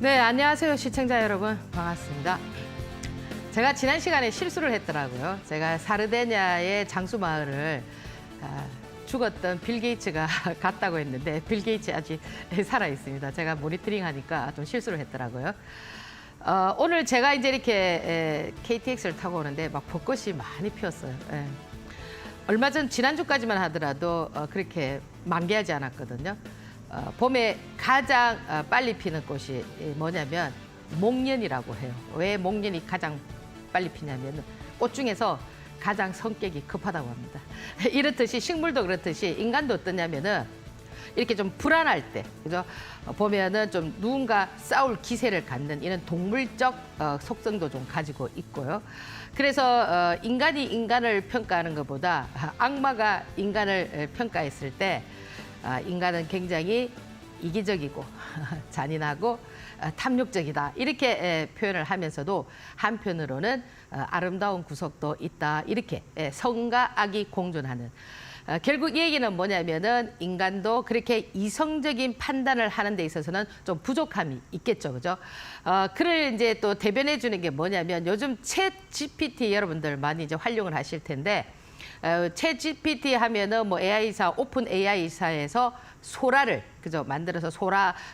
네, 안녕하세요 시청자 여러분, 반갑습니다. 제가 지난 시간에 실수를 했더라고요. 제가 사르데냐의 장수 마을을 죽었던 빌 게이츠가 갔다고 했는데 빌 게이츠 아직 살아 있습니다. 제가 모니터링 하니까 좀 실수를 했더라고요. 오늘 제가 이제 이렇게 KTX를 타고 오는데 막 벚꽃이 많이 피었어요. 예. 얼마 전 지난주까지만 하더라도 그렇게 만개하지 않았거든요. 봄에 가장 빨리 피는 꽃이 뭐냐면 목련이라고 해요. 왜 목련이 가장 빨리 피냐면 꽃 중에서 가장 성격이 급하다고 합니다. 이렇듯이 식물도 그렇듯이 인간도 어떠냐면은 이렇게 좀 불안할 때, 그죠? 보면은 좀 누군가 싸울 기세를 갖는 이런 동물적 속성도 좀 가지고 있고요. 그래서 인간이 인간을 평가하는 것보다 악마가 인간을 평가했을 때 인간은 굉장히 이기적이고 잔인하고 탐욕적이다, 이렇게 표현을 하면서도 한편으로는 아름다운 구석도 있다, 이렇게 성과 악이 공존하는, 결국 이 얘기는 뭐냐면은 인간도 그렇게 이성적인 판단을 하는 데 있어서는 좀 부족함이 있겠죠, 그죠? 그를 이제 또 대변해 주는 게 뭐냐면 요즘 챗 GPT 여러분들 많이 이제 활용을 하실 텐데, 챗 GPT 하면은 뭐 AI사, 오픈 AI사에서 소라를, 그죠, 만들어서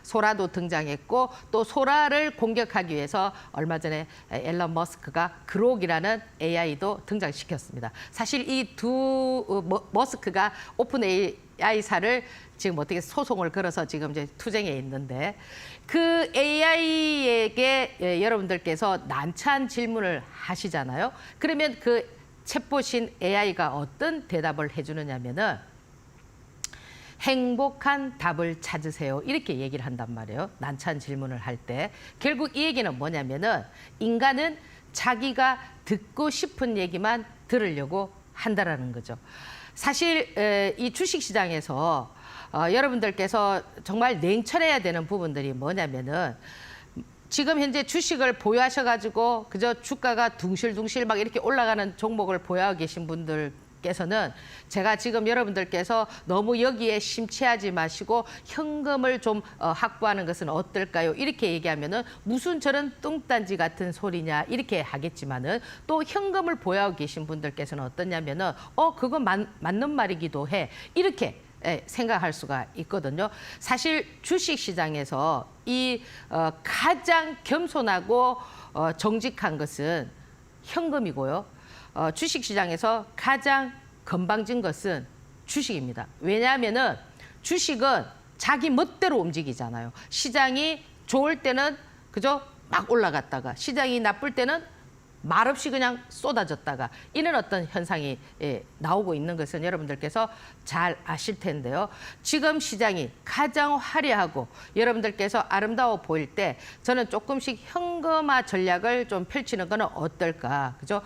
소라도 등장했고, 또 소라를 공격하기 위해서 얼마 전에 앨런 머스크가 그록이라는 AI도 등장시켰습니다. 사실 이 두 머스크가 오픈 AI사를 지금 어떻게 소송을 걸어서 지금 이제 투쟁에 있는데, 그 AI에게 여러분들께서 난처한 질문을 하시잖아요. 그러면 그 챗봇인 AI가 어떤 대답을 해주느냐면은 행복한 답을 찾으세요, 이렇게 얘기를 한단 말이에요. 난처한 질문을 할 때. 결국 이 얘기는 뭐냐면은 인간은 자기가 듣고 싶은 얘기만 들으려고 한다라는 거죠. 사실 이 주식시장에서 여러분들께서 정말 냉철해야 되는 부분들이 뭐냐면은, 지금 현재 주식을 보유하셔가지고 그저 주가가 둥실둥실 막 이렇게 올라가는 종목을 보유하고 계신 분들께서는 제가 지금 여러분들께서 너무 여기에 심취하지 마시고 현금을 좀 확보하는 것은 어떨까요? 이렇게 얘기하면은 무슨 저런 뚱딴지 같은 소리냐, 이렇게 하겠지만은, 또 현금을 보유하고 계신 분들께서는 어떠냐면은 그거 맞는 말이기도 해, 이렇게 생각할 수가 있거든요. 사실 주식시장에서 이 가장 겸손하고 정직한 것은 현금이고요. 주식시장에서 가장 건방진 것은 주식입니다. 왜냐하면은 주식은 자기 멋대로 움직이잖아요. 시장이 좋을 때는 그저 막 올라갔다가, 시장이 나쁠 때는 말없이 그냥 쏟아졌다가, 이런 어떤 현상이 나오고 있는 것은 여러분들께서 잘 아실 텐데요. 지금 시장이 가장 화려하고 여러분들께서 아름다워 보일 때 저는 조금씩 현금화 전략을 좀 펼치는 거는 어떨까, 그죠?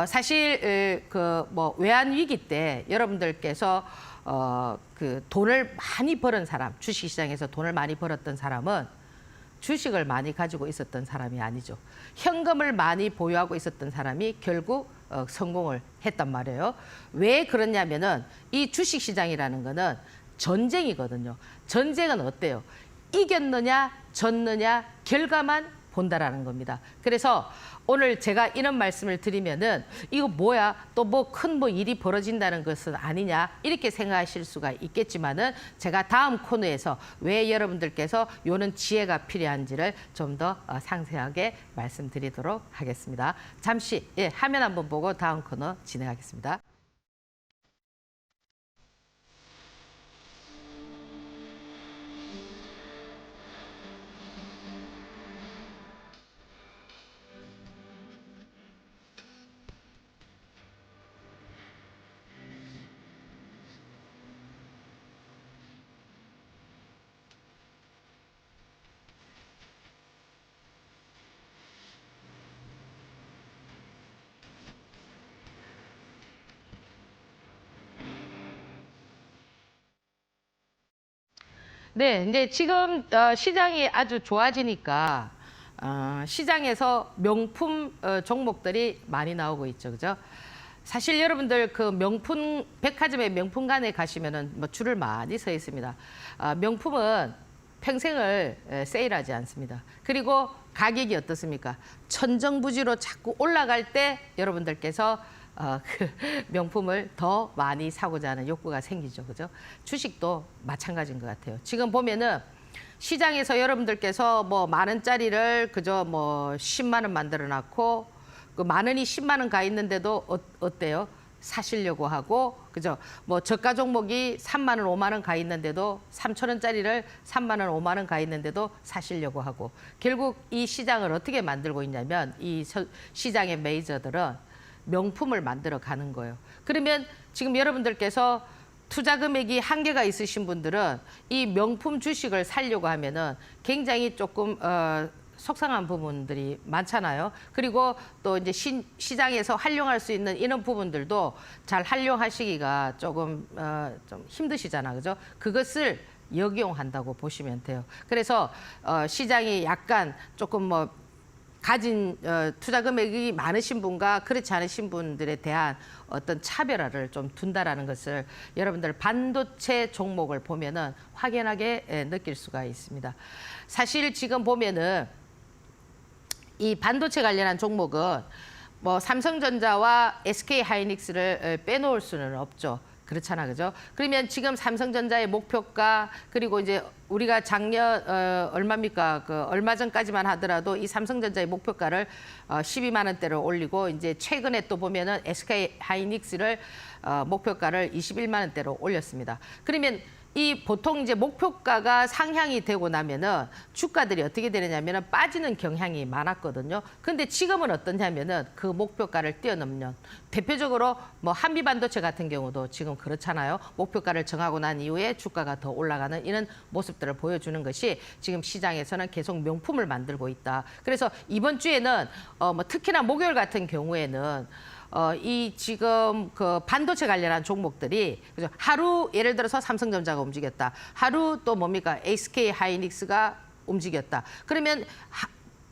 사실 그 뭐 외환 위기 때 여러분들께서 그 돈을 많이 벌은 사람, 주식시장에서 돈을 많이 벌었던 사람은 주식을 많이 가지고 있었던 사람이 아니죠. 현금을 많이 보유하고 있었던 사람이 결국 성공을 했단 말이에요. 왜 그러냐면은 이 주식시장이라는 거는 전쟁이거든요. 전쟁은 어때요? 이겼느냐 졌느냐 결과만 본다라는 겁니다. 그래서 오늘 제가 이런 말씀을 드리면은 이거 뭐야, 또 뭐 큰 일이 벌어진다는 것은 아니냐, 이렇게 생각하실 수가 있겠지만은, 제가 다음 코너에서 왜 여러분들께서 요런 지혜가 필요한지를 좀 더 상세하게 말씀드리도록 하겠습니다. 잠시 화면 한번 보고 다음 코너 진행하겠습니다. 네, 이제 지금 시장이 아주 좋아지니까 시장에서 명품 종목들이 많이 나오고 있죠, 그죠? 사실 여러분들 그 백화점의 명품관에 가시면은 뭐 줄을 많이 서 있습니다. 명품은 평생을 세일하지 않습니다. 그리고 가격이 어떻습니까? 천정부지로 자꾸 올라갈 때 여러분들께서 그 명품을 더 많이 사고자 하는 욕구가 생기죠. 그죠? 주식도 마찬가지인 것 같아요. 지금 보면은 시장에서 여러분들께서 뭐 만 원짜리를 그저 뭐 10만 원 만들어 놨고 그 만 원이 10만 원 가 있는데도 어때요? 사시려고 하고 그죠? 뭐 저가 종목이 3만 원, 5만 원 가 있는데도 3천 원짜리를 3만 원, 5만 원 가 있는데도 사시려고 하고 결국 이 시장을 어떻게 만들고 있냐면 이 시장의 메이저들은 명품을 만들어 가는 거예요. 그러면 지금 여러분들께서 투자 금액이 한계가 있으신 분들은 이 명품 주식을 사려고 하면은 굉장히 조금 속상한 부분들이 많잖아요. 그리고 또 이제 시장에서 활용할 수 있는 이런 부분들도 잘 활용하시기가 조금 좀 힘드시잖아, 그죠? 그것을 역용한다고 보시면 돼요. 그래서 시장이 약간 조금 뭐 가진 투자 금액이 많으신 분과 그렇지 않으신 분들에 대한 어떤 차별화를 좀 둔다라는 것을 여러분들 반도체 종목을 보면은 확연하게 느낄 수가 있습니다. 사실 지금 보면은 이 반도체 관련한 종목은 뭐 삼성전자와 SK 하이닉스를 빼놓을 수는 없죠. 그렇잖아, 그죠? 그러면 지금 삼성전자의 목표가 그리고 이제 우리가 작년 얼마입니까? 그 얼마 전까지만 하더라도 이 삼성전자의 목표가를 12만 원대를 올리고 이제 최근에 또 보면은 SK 하이닉스를 목표가를 21만 원대로 올렸습니다. 그러면 이 보통 이제 목표가가 상향이 되고 나면은 주가들이 어떻게 되느냐면은 빠지는 경향이 많았거든요. 근데 지금은 어떠냐면은 그 목표가를 뛰어넘는 대표적으로 뭐 한미반도체 같은 경우도 지금 그렇잖아요. 목표가를 정하고 난 이후에 주가가 더 올라가는 이런 모습들을 보여주는 것이 지금 시장에서는 계속 명품을 만들고 있다. 그래서 이번 주에는 뭐 특히나 목요일 같은 경우에는 이 지금 그 반도체 관련한 종목들이 그죠? 하루 예를 들어서 삼성전자가 움직였다. 하루 또 뭡니까? SK 하이닉스가 움직였다. 그러면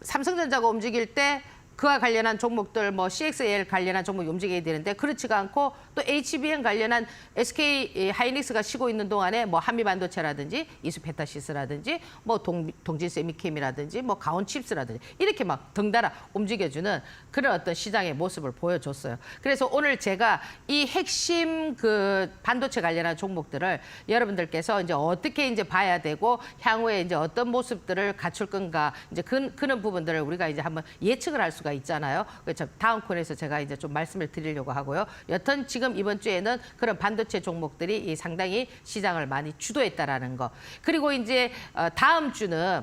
삼성전자가 움직일 때 그와 관련한 종목들 뭐 CXL 관련한 종목이 움직여야 되는데 그렇지가 않고 또 HBM 관련한 SK 하이닉스가 쉬고 있는 동안에 뭐 한미반도체라든지 이수페타시스라든지 뭐 동진세미캠이라든지 뭐 가온칩스라든지 이렇게 막 덩달아 움직여주는 그런 어떤 시장의 모습을 보여줬어요. 그래서 오늘 제가 이 핵심 그 반도체 관련한 종목들을 여러분들께서 이제 어떻게 이제 봐야 되고 향후에 이제 어떤 모습들을 갖출 건가 이제 그런 부분들을 우리가 이제 한번 예측을 할 수가 있잖아요. 그래서 다음 코너에서 제가 이제 좀 말씀을 드리려고 하고요. 여튼 지금 이번 주에는 그런 반도체 종목들이 상당히 시장을 많이 주도했다라는 거. 그리고 이제 다음 주는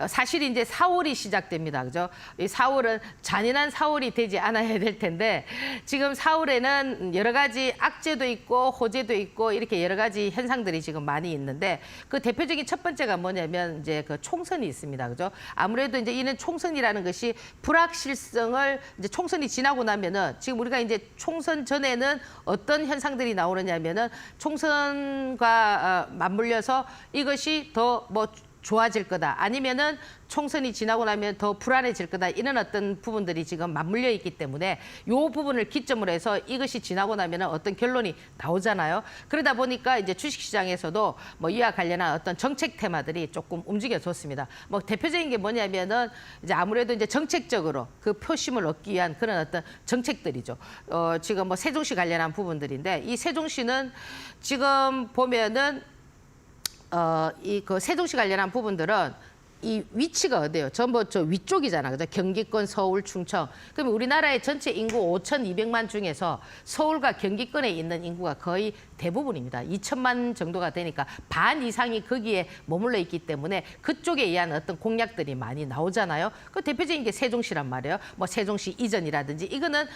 사실 이제 4월이 시작됩니다. 그죠? 이 4월은 잔인한 4월이 되지 않아야 될 텐데 지금 4월에는 여러 가지 악재도 있고 호재도 있고 이렇게 여러 가지 현상들이 지금 많이 있는데 그 대표적인 첫 번째가 뭐냐면 이제 그 총선이 있습니다. 그죠? 아무래도 이제 이는 총선이라는 것이 불확실성을 이제 총선이 지나고 나면은 지금 우리가 이제 총선 전에는 어떤 현상들이 나오느냐면은 총선과 맞물려서 이것이 더 뭐 좋아질 거다. 아니면은 총선이 지나고 나면 더 불안해질 거다. 이런 어떤 부분들이 지금 맞물려 있기 때문에 이 부분을 기점으로 해서 이것이 지나고 나면은 어떤 결론이 나오잖아요. 그러다 보니까 이제 주식시장에서도 뭐 이와 관련한 어떤 정책 테마들이 조금 움직여졌습니다. 뭐 대표적인 게 뭐냐면은 이제 아무래도 이제 정책적으로 그 표심을 얻기 위한 그런 어떤 정책들이죠. 지금 뭐 세종시 관련한 부분들인데 이 세종시는 지금 보면은 이 그 세종시 관련한 부분들은 이 위치가 어디예요? 전부 저 위쪽이잖아. 그죠? 경기권, 서울, 충청. 그러면 우리나라의 전체 인구 5,200만 중에서 서울과 경기권에 있는 인구가 거의 대부분입니다. 2천만 정도가 되니까 반 이상이 거기에 머물러 있기 때문에 그쪽에 의한 어떤 공약들이 많이 나오잖아요. 그 대표적인 게 세종시란 말이에요. 뭐 세종시 이전이라든지 이거는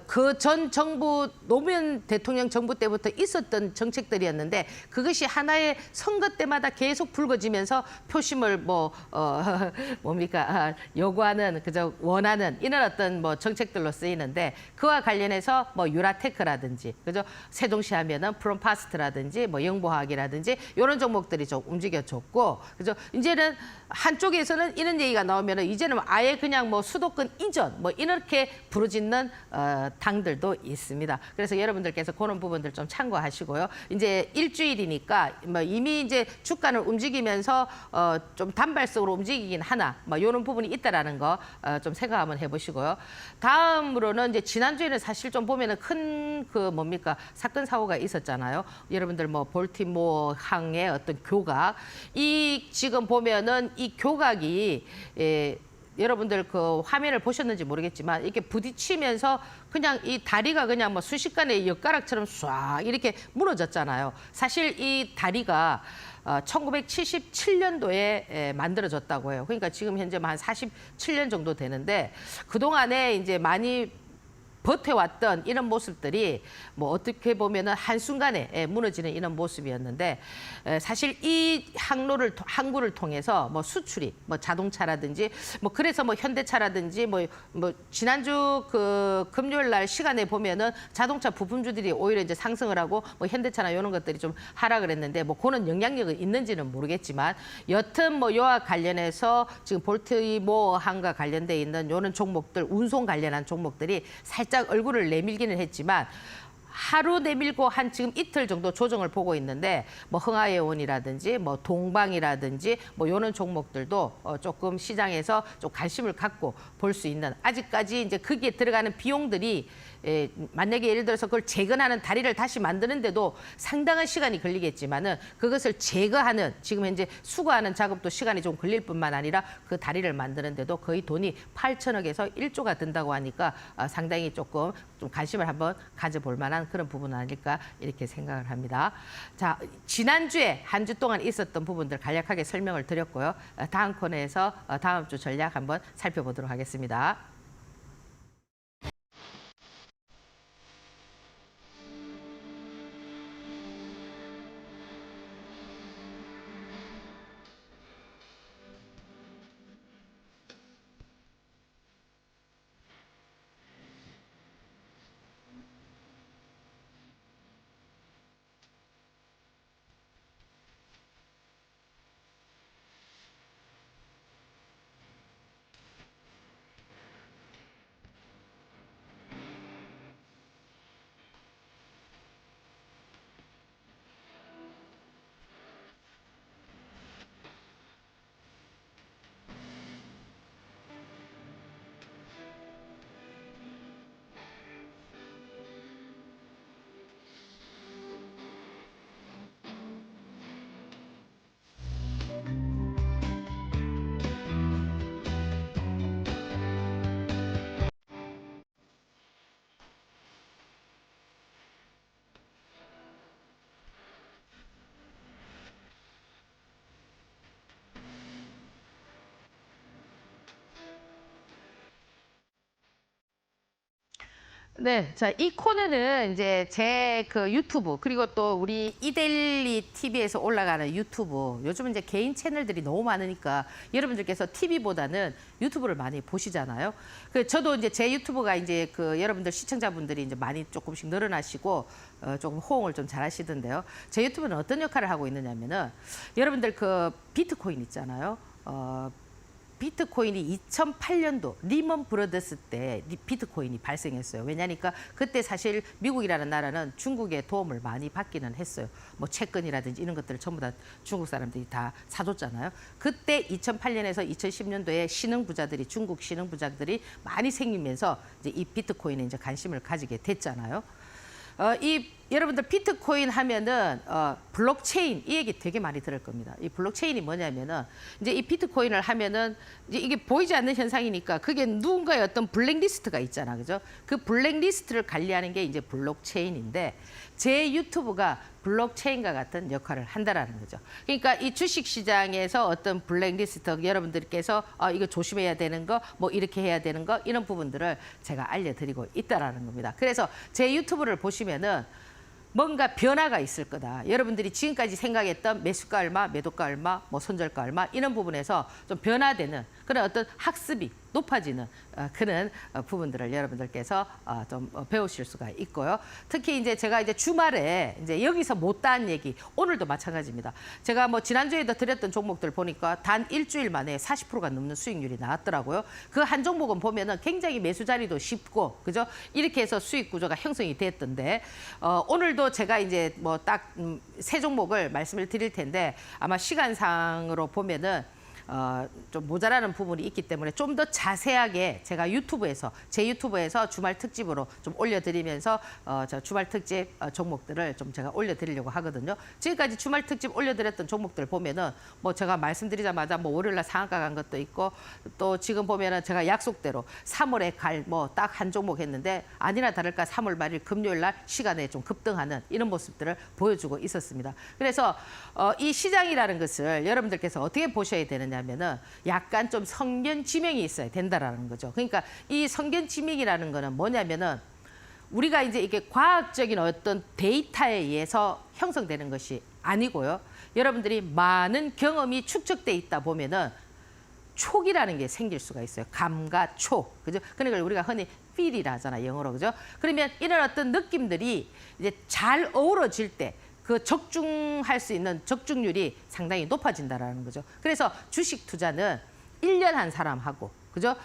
그 전 정부 노무현 대통령 정부 때부터 있었던 정책들이었는데 그것이 하나의 선거 때마다 계속 불거지면서 표심을 뭡니까 요구하는 그저 원하는 이런 어떤 뭐 정책들로 쓰이는데 그와 관련해서 뭐 유라테크라든지 그죠 세종시 하면은 보면은 프롬파스트라든지 뭐 영보화학이라든지 이런 종목들이 좀 움직여줬고, 그죠? 이제는 한쪽에서는 이런 얘기가 나오면은 이제는 아예 그냥 뭐 수도권 이전 뭐 이렇게 부르짖는 당들도 있습니다. 그래서 여러분들께서 그런 부분들 좀 참고하시고요. 이제 일주일이니까 뭐 이미 이제 주가는 움직이면서 좀 단발성으로 움직이긴 하나 뭐 이런 부분이 있다라는 거 좀 생각 한번 해보시고요. 다음으로는 이제 지난주에는 사실 좀 보면은 큰 그 뭡니까 사건 사고가 있었잖아요. 여러분들 뭐 볼티모어 항의 어떤 교각, 이 지금 보면은 이 교각이 여러분들 그 화면을 보셨는지 모르겠지만 이렇게 부딪히면서 그냥 이 다리가 그냥 뭐 순식간에 엿가락처럼 쏴 이렇게 무너졌잖아요. 사실 이 다리가 1977년도에 만들어졌다고 해요. 그러니까 지금 현재 한 47년 정도 되는데 그동안에 이제 많이 버텨왔던 이런 모습들이 뭐 어떻게 보면은 한순간에 무너지는 이런 모습이었는데, 사실 이 항구를 통해서 뭐 수출이 뭐 자동차라든지 뭐 그래서 뭐 현대차라든지 뭐 지난주 그 금요일 날 시간에 보면은 자동차 부품주들이 오히려 이제 상승을 하고 뭐 현대차나 이런 것들이 좀 하락을 했는데, 뭐 그런 영향력은 있는지는 모르겠지만 여튼 뭐 요와 관련해서 지금 볼티모어 항과 관련돼 있는 요런 종목들, 운송 관련한 종목들이 살짝 얼굴을 내밀기는 했지만 하루 내밀고 한 지금 이틀 정도 조정을 보고 있는데, 뭐 흥하해온이라든지 뭐 동방이라든지 뭐 이런 종목들도 조금 시장에서 좀 관심을 갖고 볼 수 있는, 아직까지 이제 거기에 들어가는 비용들이 만약에 예를 들어서 그걸 재건하는 다리를 다시 만드는데도 상당한 시간이 걸리겠지만은 그것을 제거하는 지금 현재 수거하는 작업도 시간이 좀 걸릴 뿐만 아니라 그 다리를 만드는데도 거의 돈이 8천억에서 1조가 든다고 하니까 상당히 조금 좀 관심을 한번 가져볼 만한 그런 부분은 아닐까 이렇게 생각을 합니다. 자, 지난주에 한 주 동안 있었던 부분들 간략하게 설명을 드렸고요. 다음 코너에서 다음 주 전략 한번 살펴보도록 하겠습니다. 네, 자, 이 코너는 이제 제 그 유튜브, 그리고 또 우리 이데일리 TV에서 올라가는 유튜브, 요즘은 이제 개인 채널들이 너무 많으니까 여러분들께서 TV보다는 유튜브를 많이 보시잖아요. 그 저도 이제 제 유튜브가 이제 그 여러분들 시청자분들이 이제 많이 조금씩 늘어나시고 조금 호응을 좀 잘하시던데요. 제 유튜브는 어떤 역할을 하고 있느냐면은 여러분들 그 비트코인 있잖아요. 비트코인이 2008년도 리먼 브러더스 때 비트코인이 발생했어요. 왜냐니까 그때 사실 미국이라는 나라는 중국의 도움을 많이 받기는 했어요. 뭐 채권이라든지 이런 것들을 전부 다 중국 사람들이 다 사줬잖아요. 그때 2008년에서 2010년도에 신흥부자들이, 중국 신흥부자들이 많이 생기면서 이제 이 비트코인에 이제 관심을 가지게 됐잖아요. 여러분들 비트코인 하면은 블록체인 이 얘기 되게 많이 들을 겁니다. 이 블록체인이 뭐냐면은 이제 이 비트코인을 하면은 이제 이게 보이지 않는 현상이니까 그게 누군가의 어떤 블랙리스트가 있잖아, 그죠? 그 블랙리스트를 관리하는 게 이제 블록체인인데 제 유튜브가 블록체인과 같은 역할을 한다라는 거죠. 그러니까 이 주식 시장에서 어떤 블랙리스트 여러분들께서 이거 조심해야 되는 거, 뭐 이렇게 해야 되는 거 이런 부분들을 제가 알려드리고 있다라는 겁니다. 그래서 제 유튜브를 보시면은 뭔가 변화가 있을 거다. 여러분들이 지금까지 생각했던 매수가 얼마, 매도가 얼마, 뭐 손절가 얼마 이런 부분에서 좀 변화되는 그런 어떤 학습이 높아지는 그런 부분들을 여러분들께서 좀 배우실 수가 있고요. 특히 이제 제가 이제 주말에 이제 여기서 못다한 얘기, 오늘도 마찬가지입니다. 제가 뭐 지난주에도 드렸던 종목들 보니까 단 일주일 만에 40%가 넘는 수익률이 나왔더라고요. 그 한 종목은 보면은 굉장히 매수 자리도 쉽고, 그죠? 이렇게 해서 수익 구조가 형성이 됐던데, 오늘도 제가 이제 뭐 딱 세 종목을 말씀을 드릴 텐데, 아마 시간상으로 보면은 좀 모자라는 부분이 있기 때문에 좀 더 자세하게 제가 제 유튜브에서 주말 특집으로 좀 올려드리면서 저 주말 특집 종목들을 좀 제가 올려드리려고 하거든요. 지금까지 주말 특집 올려드렸던 종목들 보면은 뭐 제가 말씀드리자마자 뭐 월요일날 상한가 간 것도 있고, 또 지금 보면은 제가 약속대로 3월에 갈 뭐 딱 한 종목 했는데 아니나 다를까 3월 말일 금요일날 시간에 좀 급등하는 이런 모습들을 보여주고 있었습니다. 그래서 이 시장이라는 것을 여러분들께서 어떻게 보셔야 되느냐면은 약간 좀 성견지명이 있어야 된다라는 거죠. 그러니까 이 성견지명이라는 거는 뭐냐면은 우리가 이제 이게 과학적인 어떤 데이터에 의해서 형성되는 것이 아니고요. 여러분들이 많은 경험이 축적돼 있다 보면은 촉이라는 게 생길 수가 있어요. 감과 촉, 그죠? 그러니까 우리가 흔히 feel이라 하잖아, 영어로, 그죠? 그러면 이런 어떤 느낌들이 이제 잘 어우러질 때 그 적중할 수 있는 적중률이 상당히 높아진다라는 거죠. 그래서 주식 투자는 1년 한 사람하고, 그죠?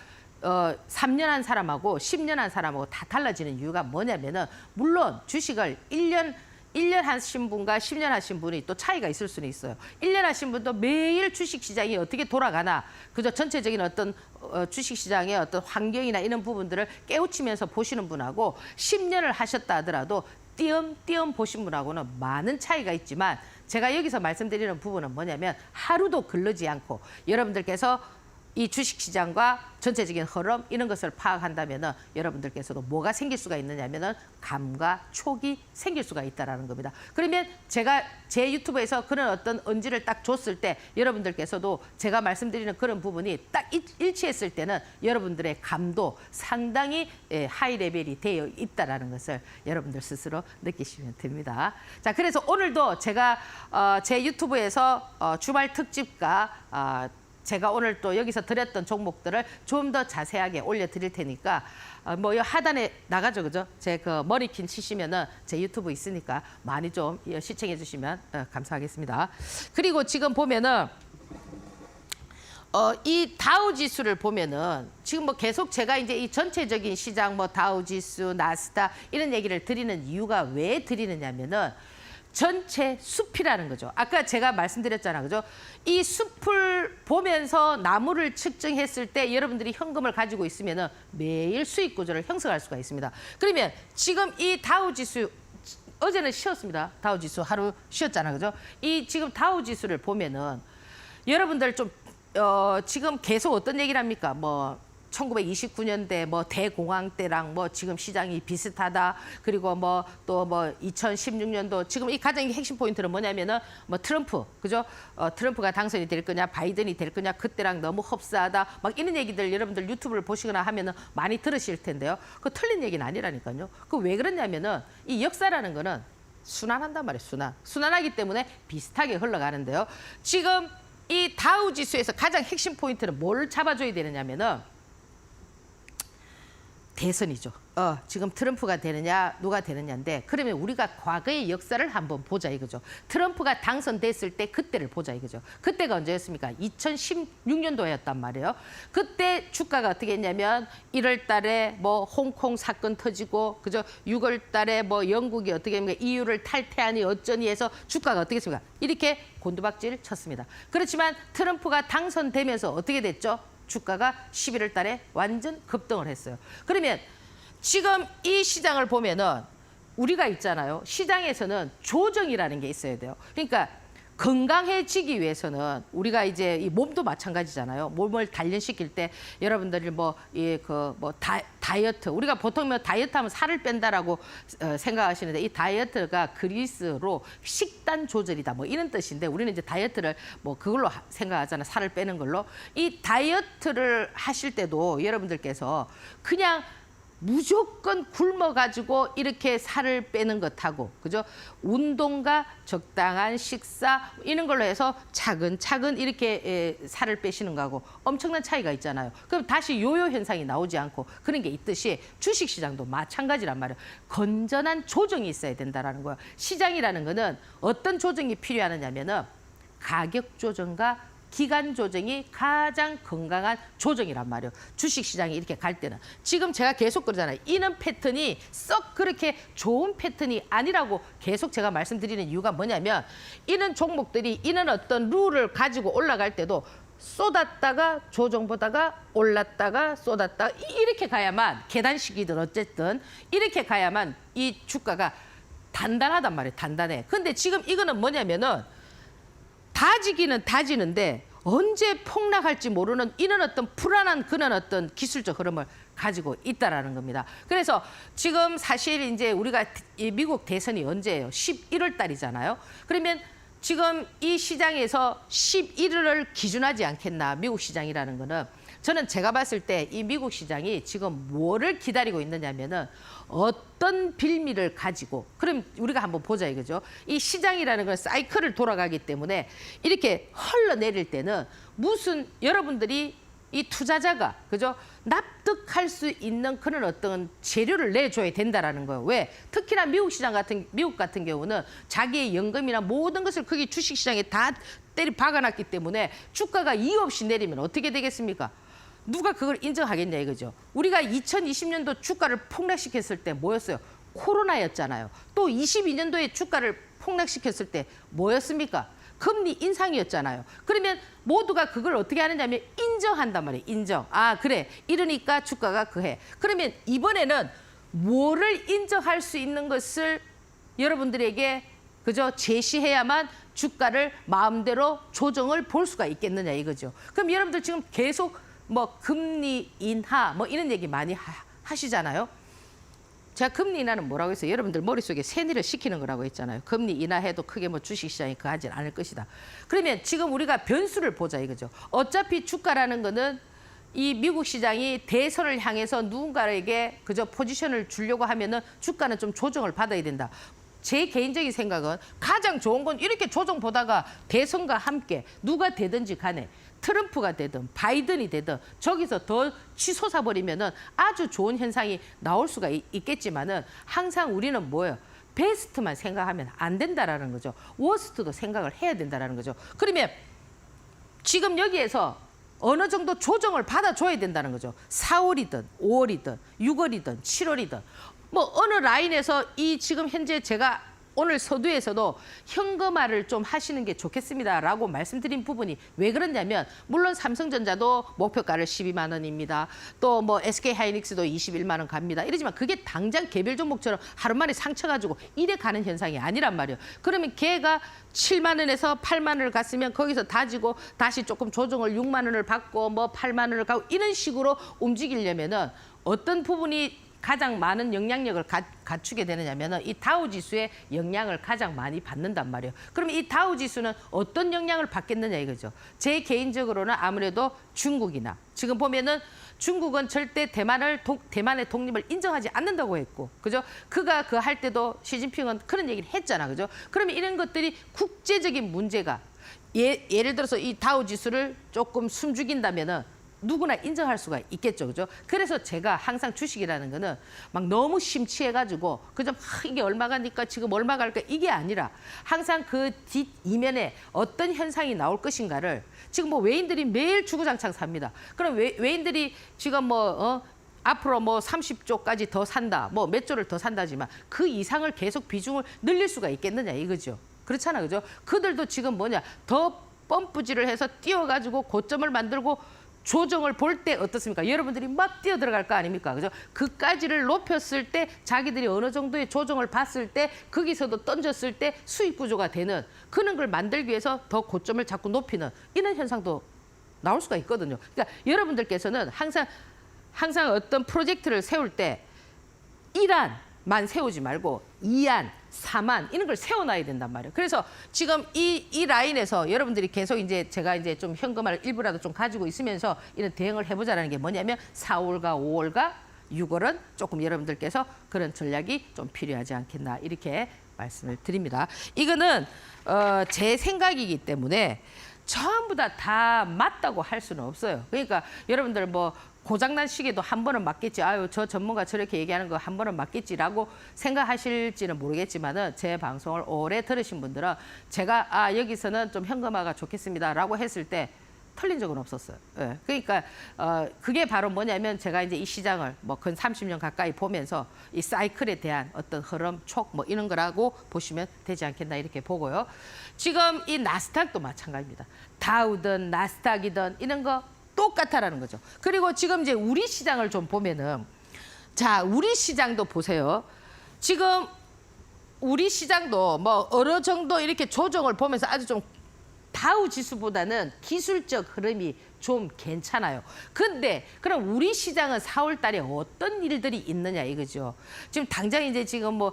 3년 한 사람하고 10년 한 사람하고 다 달라지는 이유가 뭐냐면은, 물론 주식을 1년 하신 분과 10년 하신 분이 또 차이가 있을 수는 있어요. 1년 하신 분도 매일 주식 시장이 어떻게 돌아가나, 그저 전체적인 어떤 주식 시장의 어떤 환경이나 이런 부분들을 깨우치면서 보시는 분하고 10년을 하셨다 하더라도 띄엄띄엄 보신 분하고는 많은 차이가 있지만, 제가 여기서 말씀드리는 부분은 뭐냐면, 하루도 걸르지 않고 여러분들께서 이 주식시장과 전체적인 흐름 이런 것을 파악한다면은 여러분들께서도 뭐가 생길 수가 있느냐면은 감과 촉이 생길 수가 있다라는 겁니다. 그러면 제가 제 유튜브에서 그런 어떤 언지를 딱 줬을 때 여러분들께서도 제가 말씀드리는 그런 부분이 딱 일치했을 때는 여러분들의 감도 상당히 하이 레벨이 되어 있다라는 것을 여러분들 스스로 느끼시면 됩니다. 자, 그래서 오늘도 제가 제 유튜브에서 주말 특집과 제가 오늘 또 여기서 드렸던 종목들을 좀 더 자세하게 올려드릴 테니까 뭐 하단에 나가죠, 그죠? 제 그 머리킨 치시면은 제 유튜브 있으니까 많이 좀 시청해 주시면 감사하겠습니다. 그리고 지금 보면은 이 다우 지수를 보면은 지금 뭐 계속 제가 이제 이 전체적인 시장 뭐 다우 지수, 나스닥 이런 얘기를 드리는 이유가 왜 드리느냐면은 전체 숲이라는 거죠. 아까 제가 말씀드렸잖아요, 그죠? 이 숲을 보면서 나무를 측정했을 때 여러분들이 현금을 가지고 있으면은 매일 수익 구조를 형성할 수가 있습니다. 그러면 지금 이 다우 지수, 어제는 쉬었습니다. 다우 지수 하루 쉬었잖아요, 그죠? 이 지금 다우 지수를 보면은 여러분들 좀 지금 계속 어떤 얘기를 합니까? 뭐 1929년대 뭐 대공황 때랑 뭐 지금 시장이 비슷하다. 그리고 뭐 또 뭐 2016년도 지금 이 가장 핵심 포인트는 뭐냐면은 뭐 트럼프, 그죠? 트럼프가 당선이 될 거냐, 바이든이 될 거냐, 그때랑 너무 흡사하다. 막 이런 얘기들 여러분들 유튜브를 보시거나 하면은 많이 들으실 텐데요. 그 틀린 얘기는 아니라니까요. 그 왜 그러냐면은 이 역사라는 거는 순환한단 말이에요, 순환하기 때문에 비슷하게 흘러가는데요. 지금 이 다우 지수에서 가장 핵심 포인트는 뭘 잡아줘야 되느냐면은 대선이죠. 지금 트럼프가 되느냐 누가 되느냐인데, 그러면 우리가 과거의 역사를 한번 보자 이거죠. 트럼프가 당선됐을 때 그때를 보자 이거죠. 그때가 언제였습니까? 2016년도였단 말이에요. 그때 주가가 어떻게 했냐면 1월 달에 뭐 홍콩 사건 터지고, 그죠? 6월 달에 뭐 영국이 어떻게 하면 EU를 탈퇴하니 어쩌니 해서 주가가 어떻게 했습니까? 이렇게 곤두박질 쳤습니다. 그렇지만 트럼프가 당선되면서 어떻게 됐죠? 주가가 11월 달에 완전 급등을 했어요. 그러면 지금 이 시장을 보면은 우리가 있잖아요. 시장에서는 조정이라는 게 있어야 돼요. 그러니까 건강해지기 위해서는 우리가 이제 이 몸도 마찬가지잖아요. 몸을 단련시킬 때 여러분들이 다이어트, 우리가 보통 뭐 다이어트하면 살을 뺀다라고 생각하시는데, 이 다이어트가 그리스로 식단 조절이다 뭐 이런 뜻인데, 우리는 이제 다이어트를 뭐 그걸로 생각하잖아요. 살을 빼는 걸로. 이 다이어트를 하실 때도 여러분들께서 그냥 무조건 굶어가지고 이렇게 살을 빼는 것하고, 그죠? 운동과 적당한 식사 이런 걸로 해서 차근차근 이렇게 살을 빼시는 거하고 엄청난 차이가 있잖아요. 그럼 다시 요요 현상이 나오지 않고 그런 게 있듯이 주식시장도 마찬가지란 말이에요. 건전한 조정이 있어야 된다는 거예요. 시장이라는 거는 어떤 조정이 필요하느냐면은 가격 조정과 기간 조정이 가장 건강한 조정이란 말이에요. 주식시장이 이렇게 갈 때는. 지금 제가 계속 그러잖아요. 이런 패턴이 썩 그렇게 좋은 패턴이 아니라고 계속 제가 말씀드리는 이유가 뭐냐면 이런 종목들이 이런 어떤 룰을 가지고 올라갈 때도 쏟았다가 조정보다가 올랐다가 쏟았다가 이렇게 가야만 계단식이든 어쨌든 이렇게 가야만 이 주가가 단단하단 말이에요. 단단해. 근데 지금 이거는 뭐냐면은 다지기는 다지는데 언제 폭락할지 모르는 이런 어떤 불안한 그런 어떤 기술적 흐름을 가지고 있다라는 겁니다. 그래서 지금 사실 이제 우리가 이 미국 대선이 언제예요? 11월 달이잖아요. 그러면 지금 이 시장에서 11월을 기준하지 않겠나, 미국 시장이라는 거는. 저는 제가 봤을 때 이 미국 시장이 지금 뭐를 기다리고 있느냐면은 어떤 빌미를 가지고, 그럼 우리가 한번 보자 이거죠. 이 시장이라는 건 사이클을 돌아가기 때문에 이렇게 흘러내릴 때는 무슨 여러분들이 이 투자자가, 그죠? 납득할 수 있는 그런 어떤 재료를 내줘야 된다라는 거예요. 왜? 특히나 미국 같은 경우는 자기의 연금이나 모든 것을 거기 주식시장에 다 때리 박아놨기 때문에 주가가 이유 없이 내리면 어떻게 되겠습니까? 누가 그걸 인정하겠냐 이거죠. 우리가 2020년도 주가를 폭락시켰을 때 뭐였어요? 코로나였잖아요. 또 22년도에 주가를 폭락시켰을 때 뭐였습니까? 금리 인상이었잖아요. 그러면 모두가 그걸 어떻게 하느냐면 인정한단 말이에요. 인정. 아 그래. 이러니까 주가가 그해. 그러면 이번에는 뭐를 인정할 수 있는 것을 여러분들에게 그저 제시해야만 주가를 마음대로 조정을 볼 수가 있겠느냐 이거죠. 그럼 여러분들 지금 계속 뭐 금리 인하 뭐 이런 얘기 많이 하시잖아요. 제가 금리 인하는 뭐라고 했어요? 여러분들 머릿속에 세뇌를 시키는 거라고 했잖아요. 금리 인하해도 크게 뭐 주식시장이 그하진 않을 것이다. 그러면 지금 우리가 변수를 보자 이거죠. 어차피 주가라는 거는 이 미국 시장이 대선을 향해서 누군가에게 그저 포지션을 주려고 하면은 주가는 좀 조정을 받아야 된다. 제 개인적인 생각은 가장 좋은 건 이렇게 조정 보다가 대선과 함께 누가 되든지 간에 트럼프가 되든 바이든이 되든 저기서 더 치솟아 버리면은 아주 좋은 현상이 나올 수가 있겠지만은 항상 우리는 뭐예요? 베스트만 생각하면 안 된다라는 거죠. 워스트도 생각을 해야 된다라는 거죠. 그러면 지금 여기에서 어느 정도 조정을 받아줘야 된다는 거죠. 4월이든 5월이든 6월이든 7월이든 뭐 어느 라인에서 이 지금 현재 제가 오늘 서두에서도 현금화를 좀 하시는 게 좋겠습니다라고 말씀드린 부분이 왜 그러냐면 물론 삼성전자도 목표가를 12만 원입니다. 또 뭐 SK하이닉스도 21만 원 갑니다. 이러지만 그게 당장 개별 종목처럼 하루 만에 상쳐가지고 이래 가는 현상이 아니란 말이에요. 그러면 걔가 7만 원에서 8만 원을 갔으면 거기서 다지고 다시 조금 조정을 6만 원을 받고 뭐 8만 원을 가고 이런 식으로 움직이려면은 어떤 부분이 가장 많은 영향력을 갖추게 되느냐면은 이 다우 지수의 영향을 가장 많이 받는단 말이에요. 그러면 이 다우 지수는 어떤 영향을 받겠느냐 이거죠. 제 개인적으로는 아무래도 중국이나 지금 보면은 중국은 절대 대만의 독립을 인정하지 않는다고 했고, 그죠? 그가 그 할 때도 시진핑은 그런 얘기를 했잖아, 그죠? 그러면 이런 것들이 국제적인 문제가 예를 들어서 이 다우 지수를 조금 숨죽인다면은. 누구나 인정할 수가 있겠죠, 그죠? 그래서 제가 항상 주식이라는 거는 막 너무 심취해가지고 그저 막 이게 얼마 가니까 지금 얼마 갈까 이게 아니라 항상 그 뒷 이면에 어떤 현상이 나올 것인가를 지금 뭐 외인들이 매일 주구장창 삽니다. 그럼 외인들이 지금 뭐 앞으로 뭐 30조까지 더 산다, 뭐 몇 조를 더 산다지만 그 이상을 계속 비중을 늘릴 수가 있겠느냐 이거죠. 그렇잖아, 그죠? 그들도 지금 뭐냐 더 펌프질을 해서 뛰어가지고 고점을 만들고. 조정을 볼 때 어떻습니까? 여러분들이 막 뛰어 들어갈 거 아닙니까? 그죠? 그까지를 높였을 때 자기들이 어느 정도의 조정을 봤을 때 거기서도 던졌을 때 수익 구조가 되는 그런 걸 만들기 위해서 더 고점을 자꾸 높이는 이런 현상도 나올 수가 있거든요. 그러니까 여러분들께서는 항상 어떤 프로젝트를 세울 때 1안만 세우지 말고 2안, 3안 이런 걸 세워놔야 된단 말이에요. 그래서 지금 이 라인에서 여러분들이 계속 이제 제가 이제 좀 현금화를 일부라도 좀 가지고 있으면서 이런 대응을 해보자라는 게 뭐냐면 4월과 5월과 6월은 조금 여러분들께서 그런 전략이 좀 필요하지 않겠나 이렇게 말씀을 드립니다. 이거는 제 생각이기 때문에 전부 다 맞다고 할 수는 없어요. 그러니까 여러분들 뭐 고장난 시계도 한 번은 맞겠지. 아유, 저 전문가 저렇게 얘기하는 거 한 번은 맞겠지라고 생각하실지는 모르겠지만은 제 방송을 오래 들으신 분들은 제가 여기서는 좀 현금화가 좋겠습니다라고 했을 때 틀린 적은 없었어요. 예. 그러니까 그게 바로 뭐냐면 제가 이제 이 시장을 뭐 근 30년 가까이 보면서 이 사이클에 대한 어떤 흐름, 촉 뭐 이런 거라고 보시면 되지 않겠나 이렇게 보고요. 지금 이 나스닥도 마찬가지입니다. 다우든 나스닥이든 이런 거 똑같다라는 거죠. 그리고 지금 이제 우리 시장을 좀 보면은 자, 우리 시장도 보세요. 지금 우리 시장도 뭐 어느 정도 이렇게 조정을 보면서 아주 좀 다우 지수보다는 기술적 흐름이 좀 괜찮아요. 근데 그럼 우리 시장은 4월 달에 어떤 일들이 있느냐 이거죠. 지금 당장 이제 지금 뭐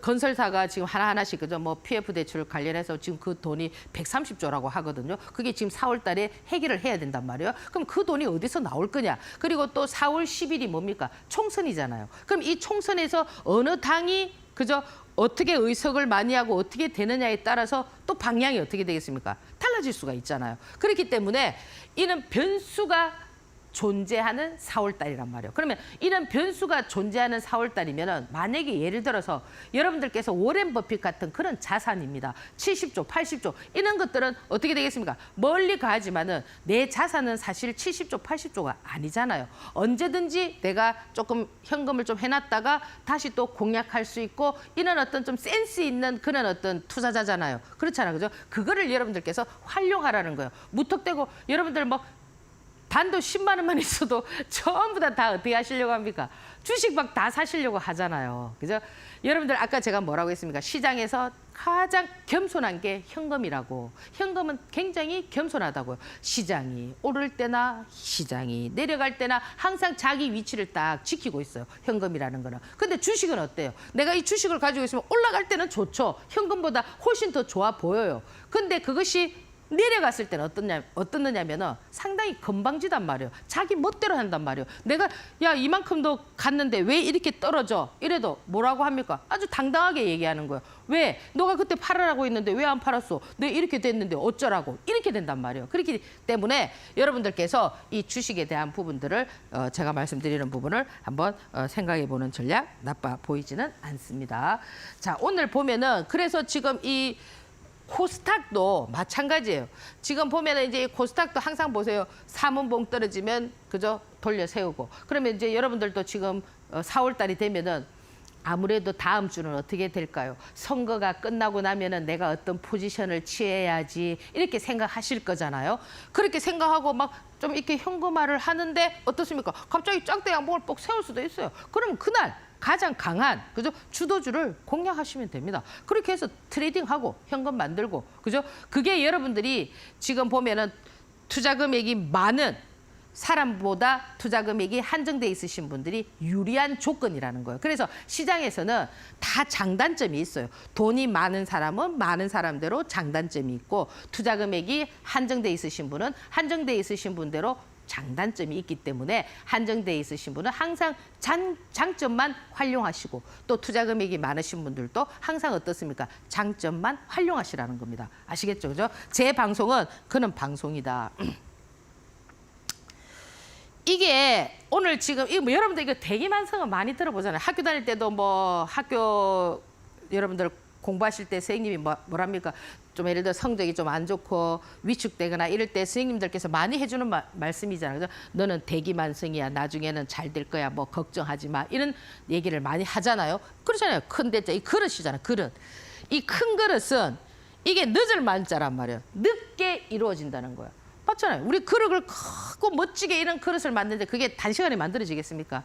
건설사가 지금 하나하나씩 그죠 뭐 PF 대출 관련해서 지금 그 돈이 130조라고 하거든요. 그게 지금 4월 달에 해결을 해야 된단 말이에요. 그럼 그 돈이 어디서 나올 거냐? 그리고 또 4월 10일이 뭡니까? 총선이잖아요. 그럼 이 총선에서 어느 당이 그죠? 어떻게 의석을 많이 하고 어떻게 되느냐에 따라서 또 방향이 어떻게 되겠습니까? 달라질 수가 있잖아요. 그렇기 때문에 이는 변수가 존재하는 4월 달이란 말이에요. 그러면 이런 변수가 존재하는 4월 달이면은 만약에 예를 들어서 여러분들께서 워렌 버핏 같은 그런 자산입니다. 70조, 80조 이런 것들은 어떻게 되겠습니까? 멀리 가지만은 내 자산은 사실 70조, 80조가 아니잖아요. 언제든지 내가 조금 현금을 좀 해놨다가 다시 또 공략할 수 있고 이런 어떤 좀 센스 있는 그런 어떤 투자자잖아요. 그렇잖아요. 그죠? 그거를 여러분들께서 활용하라는 거예요. 무턱대고 여러분들 뭐 단돈 10만 원만 있어도 전부 다 어떻게 하시려고 합니까? 주식 막 다 사시려고 하잖아요. 그죠? 여러분들 아까 제가 뭐라고 했습니까? 시장에서 가장 겸손한 게 현금이라고. 현금은 굉장히 겸손하다고요. 시장이 오를 때나 시장이 내려갈 때나 항상 자기 위치를 딱 지키고 있어요. 현금이라는 거는. 근데 주식은 어때요? 내가 이 주식을 가지고 있으면 올라갈 때는 좋죠. 현금보다 훨씬 더 좋아 보여요. 근데 그것이 내려갔을 때는 어떻느냐면은 상당히 건방지단 말이에요. 자기 멋대로 한단 말이에요. 내가 야 이만큼도 갔는데 왜 이렇게 떨어져? 이래도 뭐라고 합니까? 아주 당당하게 얘기하는 거예요. 왜? 너가 그때 팔으라고 했는데 왜 안 팔았어? 내 이렇게 됐는데 어쩌라고? 이렇게 된단 말이에요. 그렇기 때문에 여러분들께서 이 주식에 대한 부분들을 제가 말씀드리는 부분을 한번 생각해보는 전략 나빠 보이지는 않습니다. 자, 오늘 보면은 그래서 지금 이 코스닥도 마찬가지예요. 지금 보면은 이제 코스닥도 항상 보세요. 3원봉 떨어지면 그저 돌려 세우고. 그러면 이제 여러분들도 지금 4월 달이 되면은 아무래도 다음 주는 어떻게 될까요? 선거가 끝나고 나면은 내가 어떤 포지션을 취해야지 이렇게 생각하실 거잖아요. 그렇게 생각하고 막 좀 이렇게 현금화를 하는데 어떻습니까? 갑자기 짱대 양봉을 뻑 세울 수도 있어요. 그럼 그날 가장 강한 그죠 주도주를 공략하시면 됩니다. 그렇게 해서 트레이딩하고 현금 만들고 그죠? 그게 여러분들이 지금 보면은 투자 금액이 많은 사람보다 투자 금액이 한정돼 있으신 분들이 유리한 조건이라는 거예요. 그래서 시장에서는 다 장단점이 있어요. 돈이 많은 사람은 많은 사람대로 장단점이 있고 투자 금액이 한정돼 있으신 분은 한정돼 있으신 분대로 장단점이 있기 때문에 한정돼 있으신 분은 항상 장점만 활용하시고 또 투자 금액이 많으신 분들도 항상 어떻습니까? 장점만 활용하시라는 겁니다. 아시겠죠? 그죠? 제 방송은 그런 방송이다. 이게 오늘 지금 뭐 여러분들 이거 대기만성은 많이 들어보잖아요. 학교 다닐 때도 뭐 학교 여러분들 공부하실 때 선생님이 뭐랍니까? 좀 예를 들어 성적이 좀 안 좋고 위축되거나 이럴 때 선생님들께서 많이 해주는 말씀이잖아요. 그래서 너는 대기만성이야. 나중에는 잘 될 거야. 뭐 걱정하지 마. 이런 얘기를 많이 하잖아요. 그렇잖아요. 큰 대자 이 그릇이잖아요. 그릇. 이 큰 그릇은 이게 늦을 만자란 말이에요. 늦게 이루어진다는 거예요. 맞잖아요. 우리 그릇을 크고 멋지게 이런 그릇을 만드는데 그게 단시간에 만들어지겠습니까?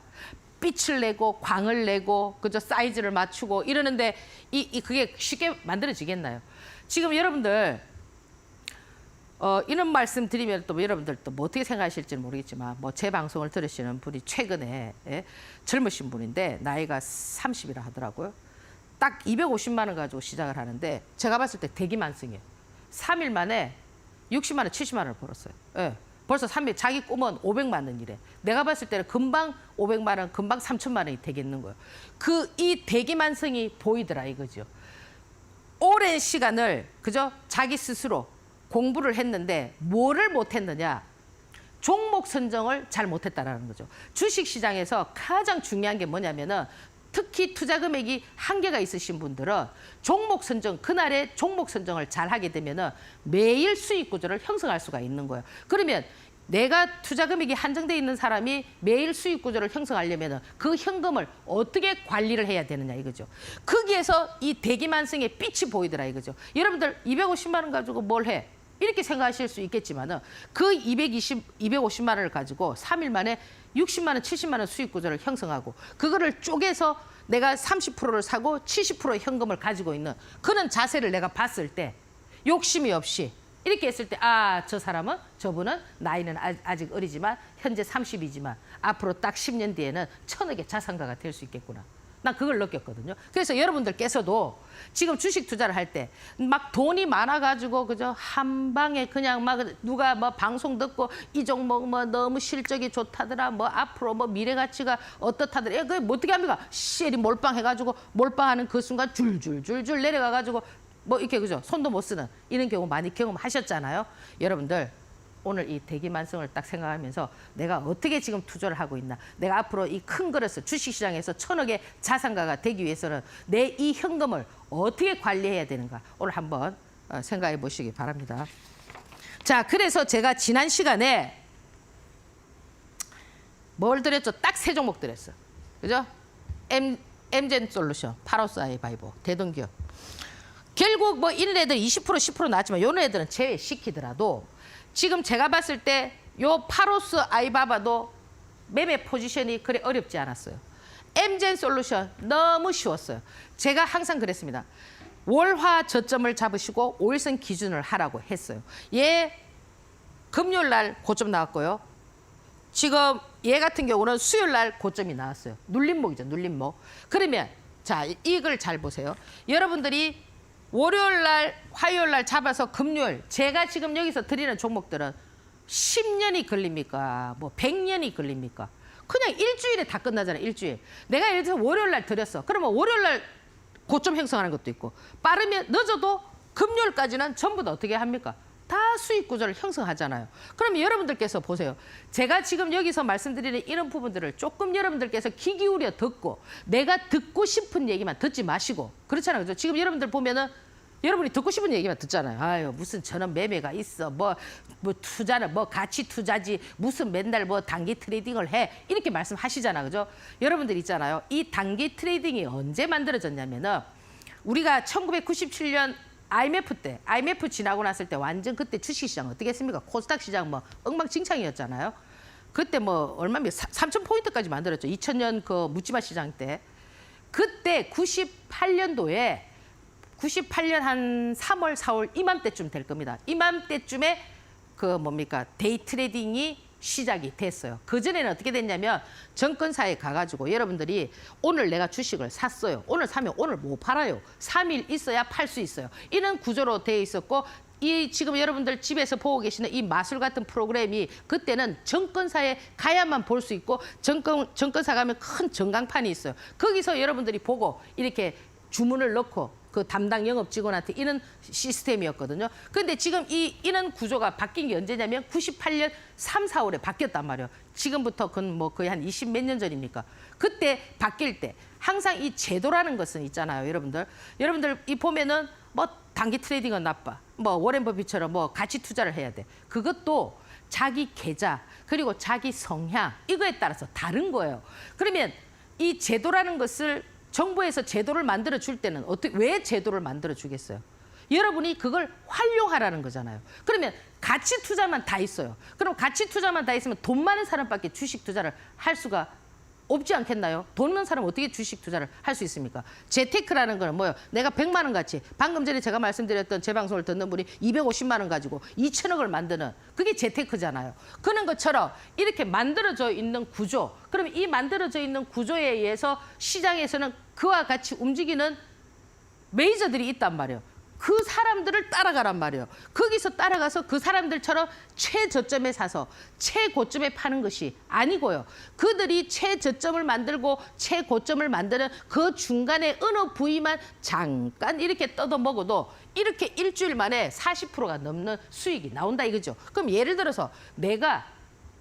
빛을 내고 광을 내고 그저 사이즈를 맞추고 이러는데 그게 쉽게 만들어지겠나요? 지금 여러분들 이런 말씀 드리면 또 여러분들 또 뭐 어떻게 생각하실지는 모르겠지만 뭐 제 방송을 들으시는 분이 최근에 젊으신 분인데 나이가 30이라 하더라고요. 딱 250만 원 가지고 시작을 하는데 제가 봤을 때 대기만성이에요. 3일 만에 60만 원, 70만 원을 벌었어요. 예. 벌써 자기 꿈은 500만 원이래. 내가 봤을 때는 금방 500만 원, 금방 3천만 원이 되겠는 거예요. 이 대기만성이 보이더라 이거죠. 오랜 시간을 그죠? 자기 스스로 공부를 했는데 뭐를 못했느냐? 종목 선정을 잘 못했다라는 거죠. 주식시장에서 가장 중요한 게 뭐냐면은 특히 투자 금액이 한계가 있으신 분들은 종목 선정, 그날의 종목 선정을 잘 하게 되면은 매일 수익 구조를 형성할 수가 있는 거예요. 그러면 내가 투자 금액이 한정돼 있는 사람이 매일 수익 구조를 형성하려면은 그 현금을 어떻게 관리를 해야 되느냐 이거죠. 거기에서 이 대기만성의 빛이 보이더라 이거죠. 여러분들 250만 원 가지고 뭘 해? 이렇게 생각하실 수 있겠지만은 그 250만 원을 가지고 3일 만에 60만 원, 70만 원 수익 구조를 형성하고 그거를 쪼개서 내가 30%를 사고 70% 현금을 가지고 있는 그런 자세를 내가 봤을 때 욕심이 없이 이렇게 했을 때 저 사람은 저분은 나이는 아직 어리지만 현재 30이지만 앞으로 딱 10년 뒤에는 1000억의 자산가가 될 수 있겠구나. 난 그걸 느꼈거든요. 그래서 여러분들께서도 지금 주식 투자를 할 때 막 돈이 많아가지고 그죠 한 방에 그냥 막 누가 뭐 방송 듣고 이 종목 뭐 너무 실적이 좋다더라 뭐 앞으로 뭐 미래 가치가 어떻다더라 그게 뭐 어떻게 합니까? 쉐리 몰빵해가지고 몰빵하는 그 순간 줄줄줄줄 내려가가지고 뭐 이렇게 그죠 손도 못 쓰는 이런 경우 많이 경험하셨잖아요. 여러분들. 오늘 이 대기만성을 딱 생각하면서 내가 어떻게 지금 투자를 하고 있나. 내가 앞으로 이 큰 그릇을 주식시장에서 1000억의 자산가가 되기 위해서는 내 이 현금을 어떻게 관리해야 되는가. 오늘 한번 생각해 보시기 바랍니다. 자, 그래서 제가 지난 시간에 뭘 드렸죠? 딱 3종목 드렸어. 그죠? 엠젠 솔루션, 파로스 아이바이보, 대동기업. 결국 뭐 이런 애들 20% 10% 나왔지만 이런 애들은 제외시키더라도 지금 제가 봤을 때 요 파로스 아이바바도 매매 포지션이 그리 어렵지 않았어요. 엠젠 솔루션 너무 쉬웠어요. 제가 항상 그랬습니다. 월화 저점을 잡으시고 5일선 기준을 하라고 했어요. 얘 금요일 날 고점 나왔고요. 지금 얘 같은 경우는 수요일 날 고점이 나왔어요. 눌림목이죠. 눌림목. 그러면 자 이걸 잘 보세요. 여러분들이 월요일 날, 화요일 날 잡아서 금요일 제가 지금 여기서 드리는 종목들은 10년이 걸립니까? 뭐 100년이 걸립니까? 그냥 일주일에 다 끝나잖아요. 일주일. 내가 예를 들어서 월요일 날 드렸어. 그러면 월요일 날 고점 형성하는 것도 있고 빠르면 늦어도 금요일까지는 전부 다 어떻게 합니까? 다 수익 구조를 형성하잖아요. 그럼 여러분들께서 보세요. 제가 지금 여기서 말씀드리는 이런 부분들을 조금 여러분들께서 귀 기울여 듣고 내가 듣고 싶은 얘기만 듣지 마시고 그렇잖아요. 그죠? 지금 여러분들 보면은 여러분이 듣고 싶은 얘기만 듣잖아요. 아유 무슨 저런 매매가 있어. 뭐 투자는 뭐 가치 투자지 무슨 맨날 뭐 단기 트레이딩을 해. 이렇게 말씀하시잖아요. 그죠? 여러분들 있잖아요. 이 단기 트레이딩이 언제 만들어졌냐면은 우리가 1997년 IMF 지나고 났을 때 완전 그때 주식시장 어떻게 했습니까? 코스닥 시장 뭐 엉망진창이었잖아요. 그때 뭐 얼마면 3,000포인트까지 만들었죠. 2000년 그 묻지마 시장 때. 그때 98년도에 98년 한 3월, 4월 이맘때쯤 될 겁니다. 이맘때쯤에 그 뭡니까? 데이 트레이딩이 시작이 됐어요. 그전에는 어떻게 됐냐면 정권사에 가가지고 여러분들이 오늘 내가 주식을 샀어요. 오늘 사면 오늘 못 팔아요. 3일 있어야 팔 수 있어요. 이런 구조로 되어 있었고 이 지금 여러분들 집에서 보고 계시는 이 마술 같은 프로그램이 그때는 정권사에 가야만 볼 수 있고 정권사 가면 큰 전광판이 있어요. 거기서 여러분들이 보고 이렇게 주문을 넣고 그 담당 영업 직원한테 이런 시스템이었거든요. 그런데 지금 이런 구조가 바뀐 게 언제냐면 98년 3, 4월에 바뀌었단 말이에요. 지금부터 그건 뭐 거의 한 20 몇 년 전입니까? 그때 바뀔 때 항상 이 제도라는 것은 있잖아요, 여러분들. 여러분들 이 보면은 뭐 단기 트레이딩은 나빠. 뭐 워렌 버핏처럼 뭐 가치 투자를 해야 돼. 그것도 자기 계좌 그리고 자기 성향 이거에 따라서 다른 거예요. 그러면 이 제도라는 것을 정부에서 제도를 만들어 줄 때는 왜 제도를 만들어 주겠어요? 여러분이 그걸 활용하라는 거잖아요. 그러면 가치 투자만 다 있어요. 그럼 가치 투자만 다 있으면 돈 많은 사람밖에 주식 투자를 할 수가 없지 않겠나요? 돈 있는 사람은 어떻게 주식 투자를 할 수 있습니까? 재테크라는 거는 뭐예요? 내가 100만 원 가치, 방금 전에 제가 말씀드렸던 제 방송을 듣는 분이 250만 원 가지고 2천억을 만드는 그게 재테크잖아요. 그런 것처럼 이렇게 만들어져 있는 구조, 그러면 이 만들어져 있는 구조에 의해서 시장에서는 그와 같이 움직이는 메이저들이 있단 말이에요. 그 사람들을 따라가란 말이에요. 거기서 따라가서 그 사람들처럼 최저점에 사서 최고점에 파는 것이 아니고요. 그들이 최저점을 만들고 최고점을 만드는 그 중간에 어느 부위만 잠깐 이렇게 뜯어 먹어도 이렇게 일주일 만에 40%가 넘는 수익이 나온다 이거죠. 그럼 예를 들어서 내가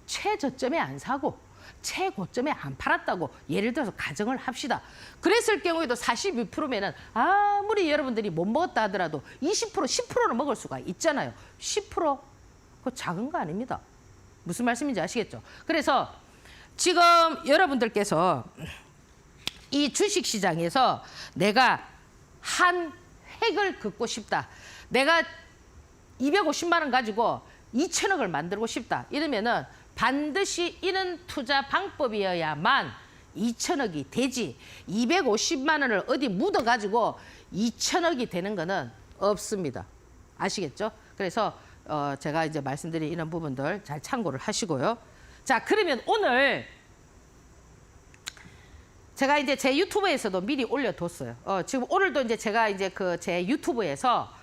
최저점에 안 사고 최고점에 안 팔았다고 예를 들어서 가정을 합시다. 그랬을 경우에도 42%면은 아무리 여러분들이 못 먹었다 하더라도 20%, 10%는 먹을 수가 있잖아요. 10% 그거 작은 거 아닙니다. 무슨 말씀인지 아시겠죠? 그래서 지금 여러분들께서 이 주식시장에서 내가 한 획을 긋고 싶다. 내가 250만 원 가지고 2천억을 만들고 싶다. 이러면은 반드시 이런 투자 방법이어야만 2천억이 되지 250만 원을 어디 묻어가지고 2천억이 되는 거는 없습니다. 아시겠죠? 그래서 제가 이제 말씀드린 이런 부분들 잘 참고를 하시고요. 자, 그러면 오늘 제가 이제 제 유튜브에서도 미리 올려뒀어요. 지금 오늘도 이제 제가 이제 그 제 유튜브에서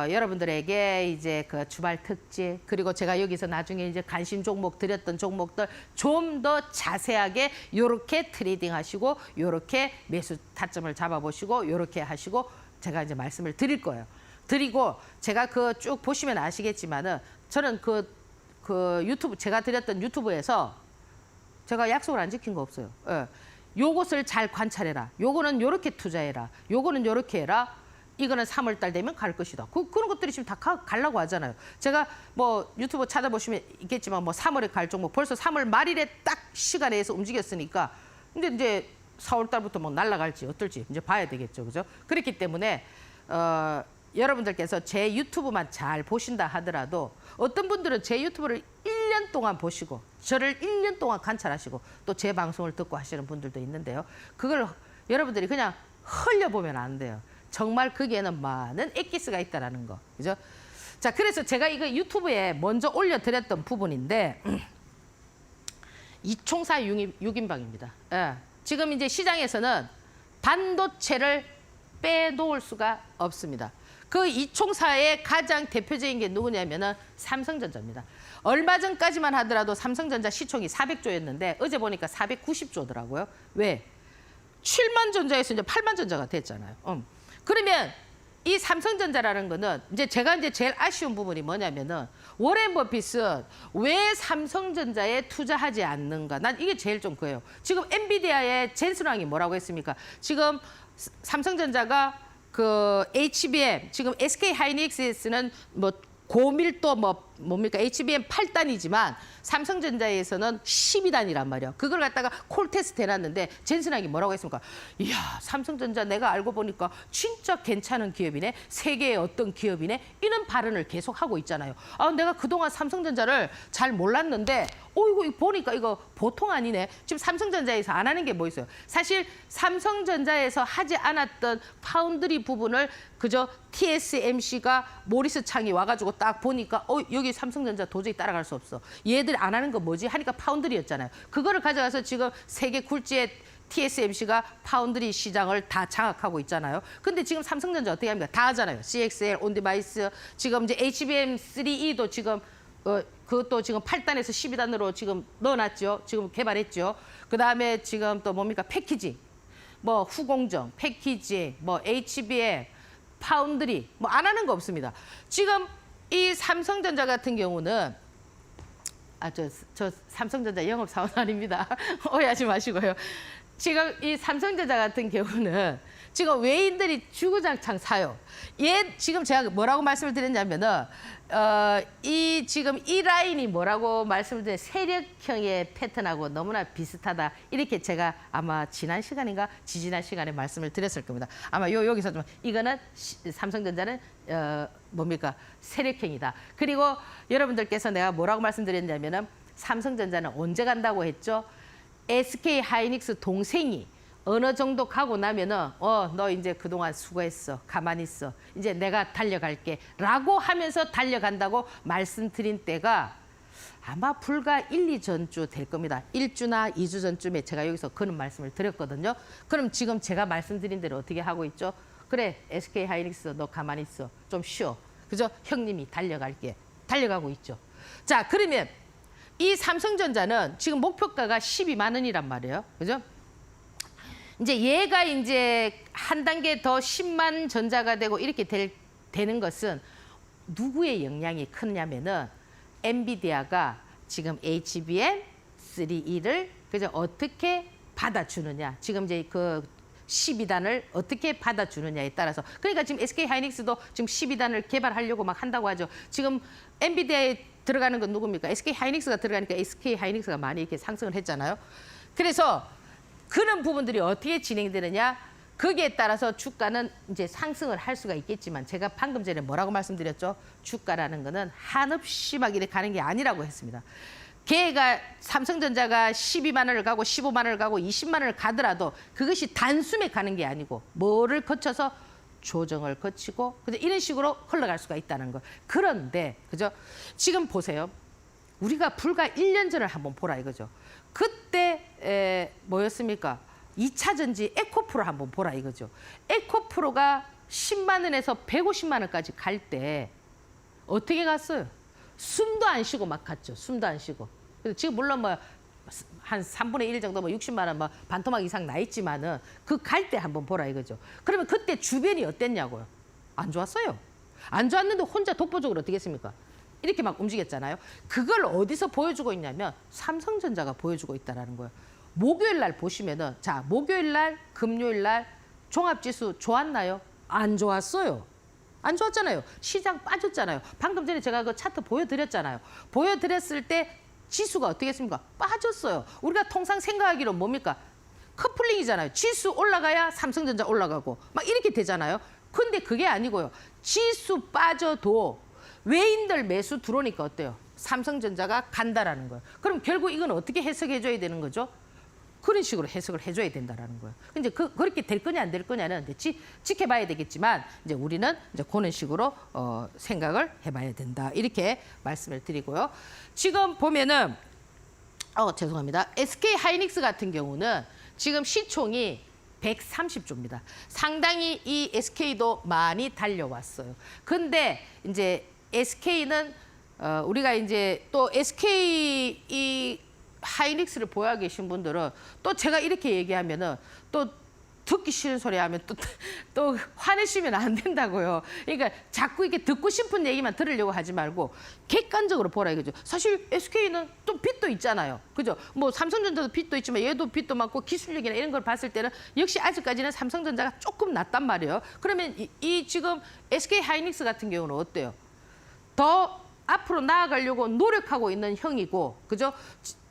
여러분들에게 이제 그 주말 특집 그리고 제가 여기서 나중에 이제 관심 종목 드렸던 종목들 좀 더 자세하게 요렇게 트레이딩 하시고 요렇게 매수 타점을 잡아보시고 요렇게 하시고 제가 이제 말씀을 드릴 거예요. 드리고 제가 그 쭉 보시면 아시겠지만은 저는 그 유튜브 제가 드렸던 유튜브에서 제가 약속을 안 지킨 거 없어요. 예. 요것을 잘 관찰해라. 요거는 요렇게 투자해라. 요거는 요렇게 해라. 이거는 3월 달 되면 갈 것이다. 그런 것들이 지금 다 가려고 하잖아요. 제가 뭐 유튜브 찾아보시면 있겠지만 뭐 3월에 갈 종목 벌써 3월 말일에 딱 시간에 해서 움직였으니까 근데 이제 4월 달부터 막 날아갈지 어떨지 이제 봐야 되겠죠. 그죠? 그렇기 때문에 여러분들께서 제 유튜브만 잘 보신다 하더라도 어떤 분들은 제 유튜브를 1년 동안 보시고 저를 1년 동안 관찰하시고 또 제 방송을 듣고 하시는 분들도 있는데요. 그걸 여러분들이 그냥 흘려보면 안 돼요. 정말 거기에는 많은 엑기스가 있다라는 거. 그죠? 자, 그래서 제가 이거 유튜브에 먼저 올려드렸던 부분인데 이총사 6인방입니다. 예. 지금 이제 시장에서는 반도체를 빼놓을 수가 없습니다. 그 이총사의 가장 대표적인 게 누구냐면은 삼성전자입니다. 얼마 전까지만 하더라도 삼성전자 시총이 400조였는데 어제 보니까 490조더라고요. 왜? 7만 전자에서 이제 8만 전자가 됐잖아요. 그러면 이 삼성전자라는 거는 이제 제가 이제 제일 아쉬운 부분이 뭐냐면은 워렌 버핏은 왜 삼성전자에 투자하지 않는가? 난 이게 제일 좀 그래요. 지금 엔비디아의 젠슨 왕이 뭐라고 했습니까? 지금 삼성전자가 그 HBM 지금 SK 하이닉스는 뭐 고밀도 뭡니까 HBM 8단이지만 삼성전자에서는 12단이란 말이야. 그걸 갖다가 콜 테스트 해놨는데 젠슨왕이 뭐라고 했습니까? 이야 삼성전자 내가 알고 보니까 진짜 괜찮은 기업이네. 세계의 어떤 기업이네. 이런 발언을 계속 하고 있잖아요. 내가 그동안 삼성전자를 잘 몰랐는데 이거 보니까 이거 보통 아니네. 지금 삼성전자에서 안 하는 게 뭐 있어요? 사실 삼성전자에서 하지 않았던 파운드리 부분을 그저 TSMC가 모리스 창이 와가지고 딱 보니까 여기 삼성전자 도저히 따라갈 수 없어. 얘들 안 하는 거 뭐지? 하니까 파운드리였잖아요. 그거를 가져가서 지금 세계 굴지의 TSMC가 파운드리 시장을 다 장악하고 있잖아요. 근데 지금 삼성전자 어떻게 합니까? 다 하잖아요. CXL, 온디바이스, 지금 이제 HBM3E도 지금 그것도 지금 8단에서 12단으로 지금 넣어놨죠. 지금 개발했죠. 그다음에 지금 또 뭡니까? 패키지, 뭐 후공정, 패키지, 뭐 HBM, 파운드리 뭐 안 하는 거 없습니다. 지금 이 삼성전자 같은 경우는 저 삼성전자 영업사원 아닙니다. 오해하지 마시고요. 지금 이 삼성전자 같은 경우는 지금 외인들이 주구장창 사요. 지금 제가 뭐라고 말씀을 드렸냐면은 지금 이 라인이 뭐라고 말씀을 드린 세력형의 패턴하고 너무나 비슷하다. 이렇게 제가 아마 지난 시간인가 지지난 시간에 말씀을 드렸을 겁니다. 아마 여기서 좀 이거는 삼성전자는 뭡니까? 세력형이다. 그리고 여러분들께서 내가 뭐라고 말씀드렸냐면은 삼성전자는 언제 간다고 했죠? SK 하이닉스 동생이 어느 정도 가고 나면은 너 이제 그동안 수고했어. 가만히 있어. 이제 내가 달려갈게. 라고 하면서 달려간다고 말씀드린 때가 아마 불과 1, 2전주 될 겁니다. 1주나 2주 전쯤에 제가 여기서 그런 말씀을 드렸거든요. 그럼 지금 제가 말씀드린 대로 어떻게 하고 있죠? 그래, SK 하이닉스 너 가만히 있어. 좀 쉬어. 그죠? 형님이 달려갈게. 달려가고 있죠. 자, 그러면 이 삼성전자는 지금 목표가가 12만 원이란 말이에요. 그죠? 이제 얘가 이제 한 단계 더 10만 전자가 되고 이렇게 되는 것은 누구의 영향이 크냐면은 엔비디아가 지금 HBM3E를 그죠? 어떻게 받아주느냐. 지금 이제 그 12단을 어떻게 받아주느냐에 따라서. 그러니까 지금 SK 하이닉스도 지금 12단을 개발하려고 막 한다고 하죠. 지금 엔비디아에 들어가는 건 누굽니까? SK 하이닉스가 들어가니까 SK 하이닉스가 많이 이렇게 상승을 했잖아요. 그래서 그런 부분들이 어떻게 진행되느냐, 거기에 따라서 주가는 이제 상승을 할 수가 있겠지만 제가 방금 전에 뭐라고 말씀드렸죠? 주가라는 거는 한없이 막 이렇게 가는 게 아니라고 했습니다. 걔가 삼성전자가 12만 원을 가고 15만 원을 가고 20만 원을 가더라도 그것이 단숨에 가는 게 아니고 뭐를 거쳐서 조정을 거치고 그죠? 이런 식으로 흘러갈 수가 있다는 거. 그런데 그죠? 지금 보세요. 우리가 불과 1년 전을 한번 보라 이거죠. 그때 뭐였습니까? 2차 전지 에코프로 한번 보라 이거죠. 에코프로가 10만 원에서 150만 원까지 갈 때 어떻게 갔어요? 숨도 안 쉬고 막 갔죠. 숨도 안 쉬고. 그래서 지금 물론 뭐 한 3분의 1 정도 뭐 60만 원 뭐 반토막 이상 나 있지만은 그 갈 때 한번 보라 이거죠. 그러면 그때 주변이 어땠냐고요? 안 좋았어요. 안 좋았는데 혼자 독보적으로 어떻게 했습니까? 이렇게 막 움직였잖아요. 그걸 어디서 보여주고 있냐면 삼성전자가 보여주고 있다라는 거예요. 목요일 날 보시면은 자, 목요일 날, 금요일 날 종합지수 좋았나요? 안 좋았어요. 안 좋았잖아요. 시장 빠졌잖아요. 방금 전에 제가 그 차트 보여드렸잖아요. 보여드렸을 때 지수가 어떻게 했습니까? 빠졌어요. 우리가 통상 생각하기로 뭡니까? 커플링이잖아요. 지수 올라가야 삼성전자 올라가고 막 이렇게 되잖아요. 근데 그게 아니고요. 지수 빠져도 외인들 매수 들어오니까 어때요? 삼성전자가 간다라는 거예요. 그럼 결국 이건 어떻게 해석해줘야 되는 거죠? 그런 식으로 해석을 해줘야 된다라는 거예요. 근데 그렇게 될 거냐 안 될 거냐는 이제 지켜봐야 되겠지만 이제 우리는 이제 그런 식으로 생각을 해봐야 된다. 이렇게 말씀을 드리고요. 지금 보면은 죄송합니다. SK 하이닉스 같은 경우는 지금 시총이 130조입니다. 상당히 이 SK도 많이 달려왔어요. 근데 이제 SK는 우리가 이제 또 SK 이 하이닉스를 보유하고 계신 분들은 또 제가 이렇게 얘기하면은 또 듣기 싫은 소리 하면 또 화내시면 안 된다고요. 그러니까 자꾸 이렇게 듣고 싶은 얘기만 들으려고 하지 말고 객관적으로 보라 이거죠. 사실 SK는 또 빚도 있잖아요. 그죠? 뭐 삼성전자도 빚도 있지만 얘도 빚도 많고 기술력이나 이런 걸 봤을 때는 역시 아직까지는 삼성전자가 조금 낫단 말이에요. 그러면 이 지금 SK 하이닉스 같은 경우는 어때요? 더 앞으로 나아가려고 노력하고 있는 형이고, 그죠?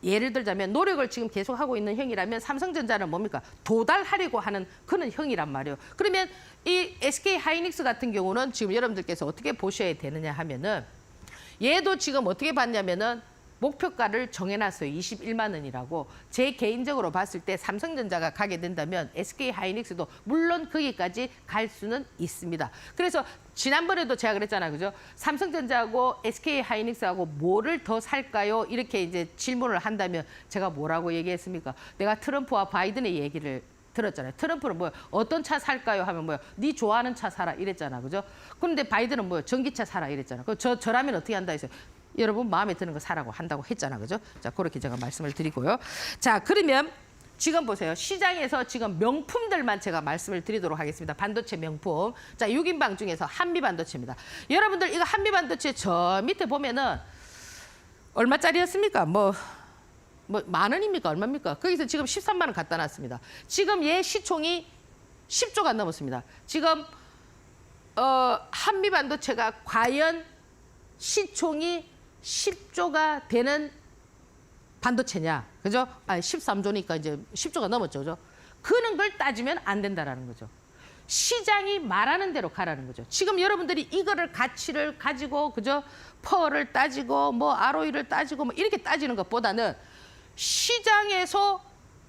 예를 들자면 노력을 지금 계속하고 있는 형이라면 삼성전자는 뭡니까? 도달하려고 하는 그런 형이란 말이에요. 그러면 이 SK 하이닉스 같은 경우는 지금 여러분들께서 어떻게 보셔야 되느냐 하면은 얘도 지금 어떻게 봤냐면은 목표가를 정해놨어요. 21만 원이라고. 제 개인적으로 봤을 때 삼성전자가 가게 된다면 SK 하이닉스도 물론 거기까지 갈 수는 있습니다. 그래서 지난번에도 제가 그랬잖아요. 그죠? 삼성전자하고 SK 하이닉스하고 뭐를 더 살까요? 이렇게 이제 질문을 한다면 제가 뭐라고 얘기했습니까? 내가 트럼프와 바이든의 얘기를 들었잖아요. 트럼프는 뭐요? 어떤 차 살까요? 하면 뭐요? 네 좋아하는 차 사라 이랬잖아. 그죠? 그런데 바이든은 뭐요? 전기차 사라 이랬잖아. 저라면 어떻게 한다 했어요? 여러분 마음에 드는 거 사라고 한다고 했잖아. 그죠? 자, 그렇게 제가 말씀을 드리고요. 자, 그러면 지금 보세요. 시장에서 지금 명품들만 제가 말씀을 드리도록 하겠습니다. 반도체 명품. 자, 6인방 중에서 한미반도체입니다. 여러분들 이거 한미반도체 저 밑에 보면은 얼마짜리였습니까? 뭐 만 원입니까? 얼마입니까? 거기서 지금 13만 원 갖다 놨습니다. 지금 얘 시총이 10조가 넘었습니다. 지금 한미반도체가 과연 시총이 10조가 되는 반도체냐, 그죠? 13조니까 이제 10조가 넘었죠, 그죠? 그런 걸 따지면 안 된다라는 거죠. 시장이 말하는 대로 가라는 거죠. 지금 여러분들이 이거를 가치를 가지고, 그죠? 퍼를 따지고, 뭐 ROE를 따지고, 뭐 이렇게 따지는 것보다는 시장에서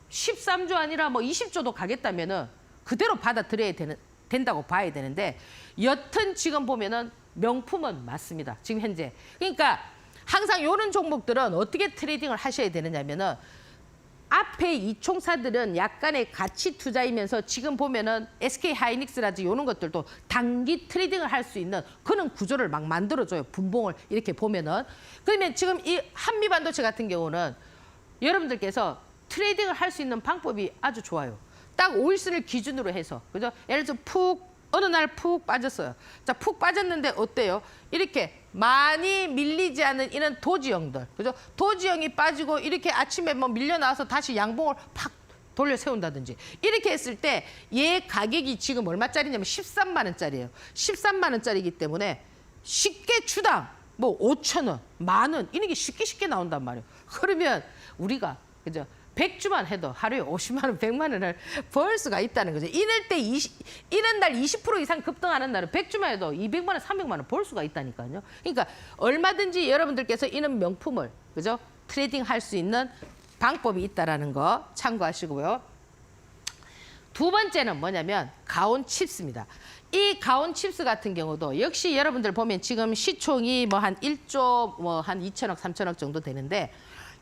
13조 아니라 뭐 20조도 가겠다면은 그대로 받아들여야 된다고 봐야 되는데, 여튼 지금 보면은 명품은 맞습니다. 지금 현재. 그러니까 항상 이런 종목들은 어떻게 트레이딩을 하셔야 되느냐면은 앞에 이 총사들은 약간의 가치 투자이면서 지금 보면은 SK 하이닉스라든지 이런 것들도 단기 트레이딩을 할 수 있는 그런 구조를 막 만들어줘요. 분봉을 이렇게 보면은. 그러면 지금 이 한미반도체 같은 경우는 여러분들께서 트레이딩을 할 수 있는 방법이 아주 좋아요. 딱 5일선을 기준으로 해서, 그죠? 예를 들어서 어느 날 푹 빠졌어요. 자, 푹 빠졌는데 어때요? 이렇게 많이 밀리지 않은 이런 도지형들, 그죠? 도지형이 빠지고 이렇게 아침에 뭐 밀려 나와서 다시 양봉을 팍 돌려 세운다든지 이렇게 했을 때 얘 가격이 지금 얼마짜리냐면 13만 원짜리예요. 13만 원짜리이기 때문에 쉽게 주당 뭐 5천 원, 만 원 이런 게 쉽게 나온단 말이에요. 그러면 우리가 그죠? 100주만 해도 하루에 50만 원, 100만 원을 벌 수가 있다는 거죠. 이런 날 20% 이상 급등하는 날은 100주만 해도 200만 원, 300만 원 벌 수가 있다니까요. 그러니까 얼마든지 여러분들께서 이런 명품을 그죠? 트레이딩 할 수 있는 방법이 있다라는 거 참고하시고요. 두 번째는 뭐냐면 가온 칩스입니다. 이 가온 칩스 같은 경우도 역시 여러분들 보면 지금 시총이 뭐 한 1조 뭐 한 2천억, 3천억 정도 되는데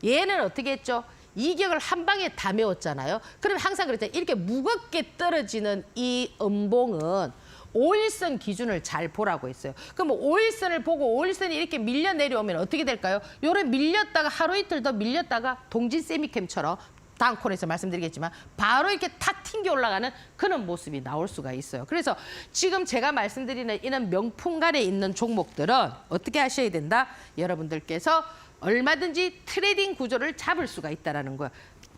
얘는 어떻게 했죠? 이격을 한 방에 다 메웠잖아요. 그럼 항상 그랬잖아요. 이렇게 무겁게 떨어지는 이 음봉은 5일선 기준을 잘 보라고 했어요. 그럼 5일선을 보고 5일선이 이렇게 밀려 내려오면 어떻게 될까요? 요래 밀렸다가 하루 이틀 더 밀렸다가 동진 세미캠처럼 다음 코너에서 말씀드리겠지만 바로 이렇게 탁 튕겨 올라가는 그런 모습이 나올 수가 있어요. 그래서 지금 제가 말씀드리는 이런 명품간에 있는 종목들은 어떻게 하셔야 된다? 여러분들께서 얼마든지 트레이딩 구조를 잡을 수가 있다는 거예요.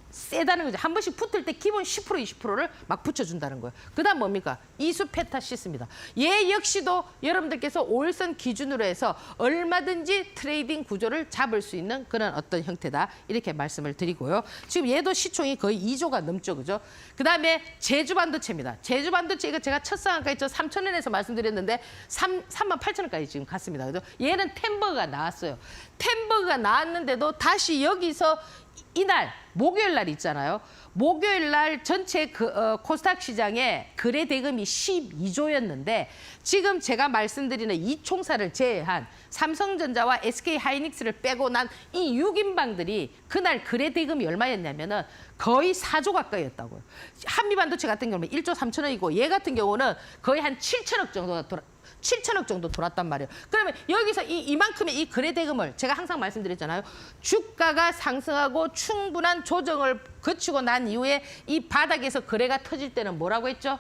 세다는 거죠. 한 번씩 붙을 때 기본 10%, 20%를 막 붙여준다는 거예요. 그다음 뭡니까? 이수페타시스입니다. 얘 역시도 여러분들께서 5일선 기준으로 해서 얼마든지 트레이딩 구조를 잡을 수 있는 그런 어떤 형태다. 이렇게 말씀을 드리고요. 지금 얘도 시총이 거의 2조가 넘죠. 그죠? 그다음에 제주반도체입니다. 제주반도체 이거 제가 첫 상한가 있죠. 3,000원에서 말씀드렸는데 38,000원까지 지금 갔습니다. 그죠? 얘는 템버가 나왔어요. 템버가 나왔는데도 다시 여기서 이날 목요일 날 있잖아요. 목요일 날 전체 코스닥 시장에 거래 대금이 12조였는데 지금 제가 말씀드리는 이 총사를 제외한 삼성전자와 SK 하이닉스를 빼고 난 이 6인방들이 그날 거래 대금이 얼마였냐면은 거의 4조 가까이였다고요. 한미반도체 같은 경우는 1조 3천억이고 얘 같은 경우는 거의 한 7천억 정도가 7천억 정도 돌았단 말이에요. 그러면 여기서 이만큼의 이 거래 대금을 제가 항상 말씀드렸잖아요. 주가가 상승하고 충분한 조정을 거치고 난 이후에 이 바닥에서 거래가 터질 때는 뭐라고 했죠?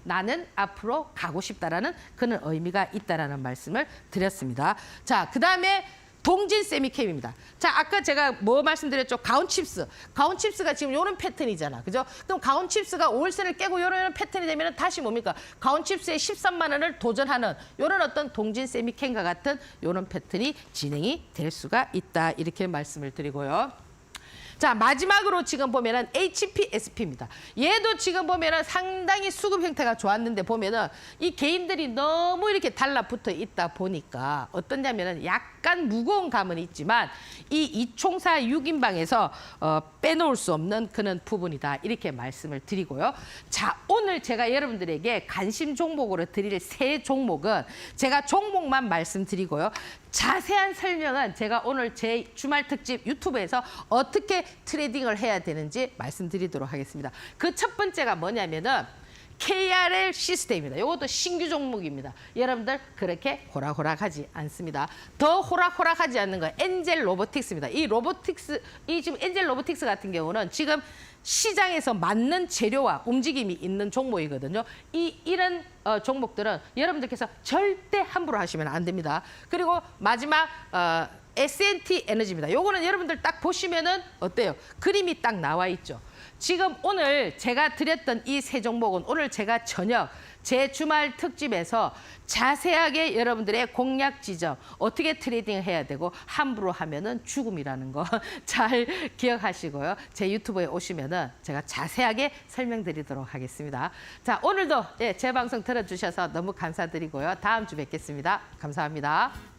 나는 앞으로 가고 싶다라는 그런 의미가 있다라는 말씀을 드렸습니다. 자, 그다음에 동진 세미캠입니다. 자, 아까 제가 뭐 말씀드렸죠? 가온칩스. 가온칩스가 지금 이런 패턴이잖아. 그죠? 그럼 가온칩스가 5일선을 깨고 이런 패턴이 되면 다시 뭡니까? 가온칩스의 13만 원을 도전하는 이런 어떤 동진 세미캠과 같은 이런 패턴이 진행이 될 수가 있다. 이렇게 말씀을 드리고요. 자, 마지막으로 지금 보면은 HPSP입니다. 얘도 지금 보면은 상당히 수급 형태가 좋았는데 보면은 이 개인들이 너무 이렇게 달라붙어 있다 보니까 어떠냐면은 약간 무거운 감은 있지만 이 이총사 6인방에서 빼놓을 수 없는 그런 부분이다. 이렇게 말씀을 드리고요. 자, 오늘 제가 여러분들에게 관심 종목으로 드릴 세 종목은 제가 종목만 말씀드리고요. 자세한 설명은 제가 오늘 제 주말 특집 유튜브에서 어떻게 트레이딩을 해야 되는지 말씀드리도록 하겠습니다. 그 첫 번째가 뭐냐면은 KRL 시스템입니다. 이것도 신규 종목입니다. 여러분들 그렇게 호락호락하지 않습니다. 더 호락호락하지 않는 건 엔젤 로보틱스입니다. 이 지금 엔젤 로보틱스 같은 경우는 지금 시장에서 맞는 재료와 움직임이 있는 종목이거든요. 이런 종목들은 여러분들께서 절대 함부로 하시면 안 됩니다. 그리고 마지막 S&T 에너지입니다. 요거는 여러분들 딱 보시면은 어때요? 그림이 딱 나와 있죠. 지금 오늘 제가 드렸던 이 세 종목은 오늘 제가 저녁 제 주말 특집에서 자세하게 여러분들의 공략 지점, 어떻게 트레이딩을 해야 되고 함부로 하면은 죽음이라는 거 잘 기억하시고요. 제 유튜브에 오시면은 제가 자세하게 설명드리도록 하겠습니다. 자, 오늘도 제 방송 들어주셔서 너무 감사드리고요. 다음 주 뵙겠습니다. 감사합니다.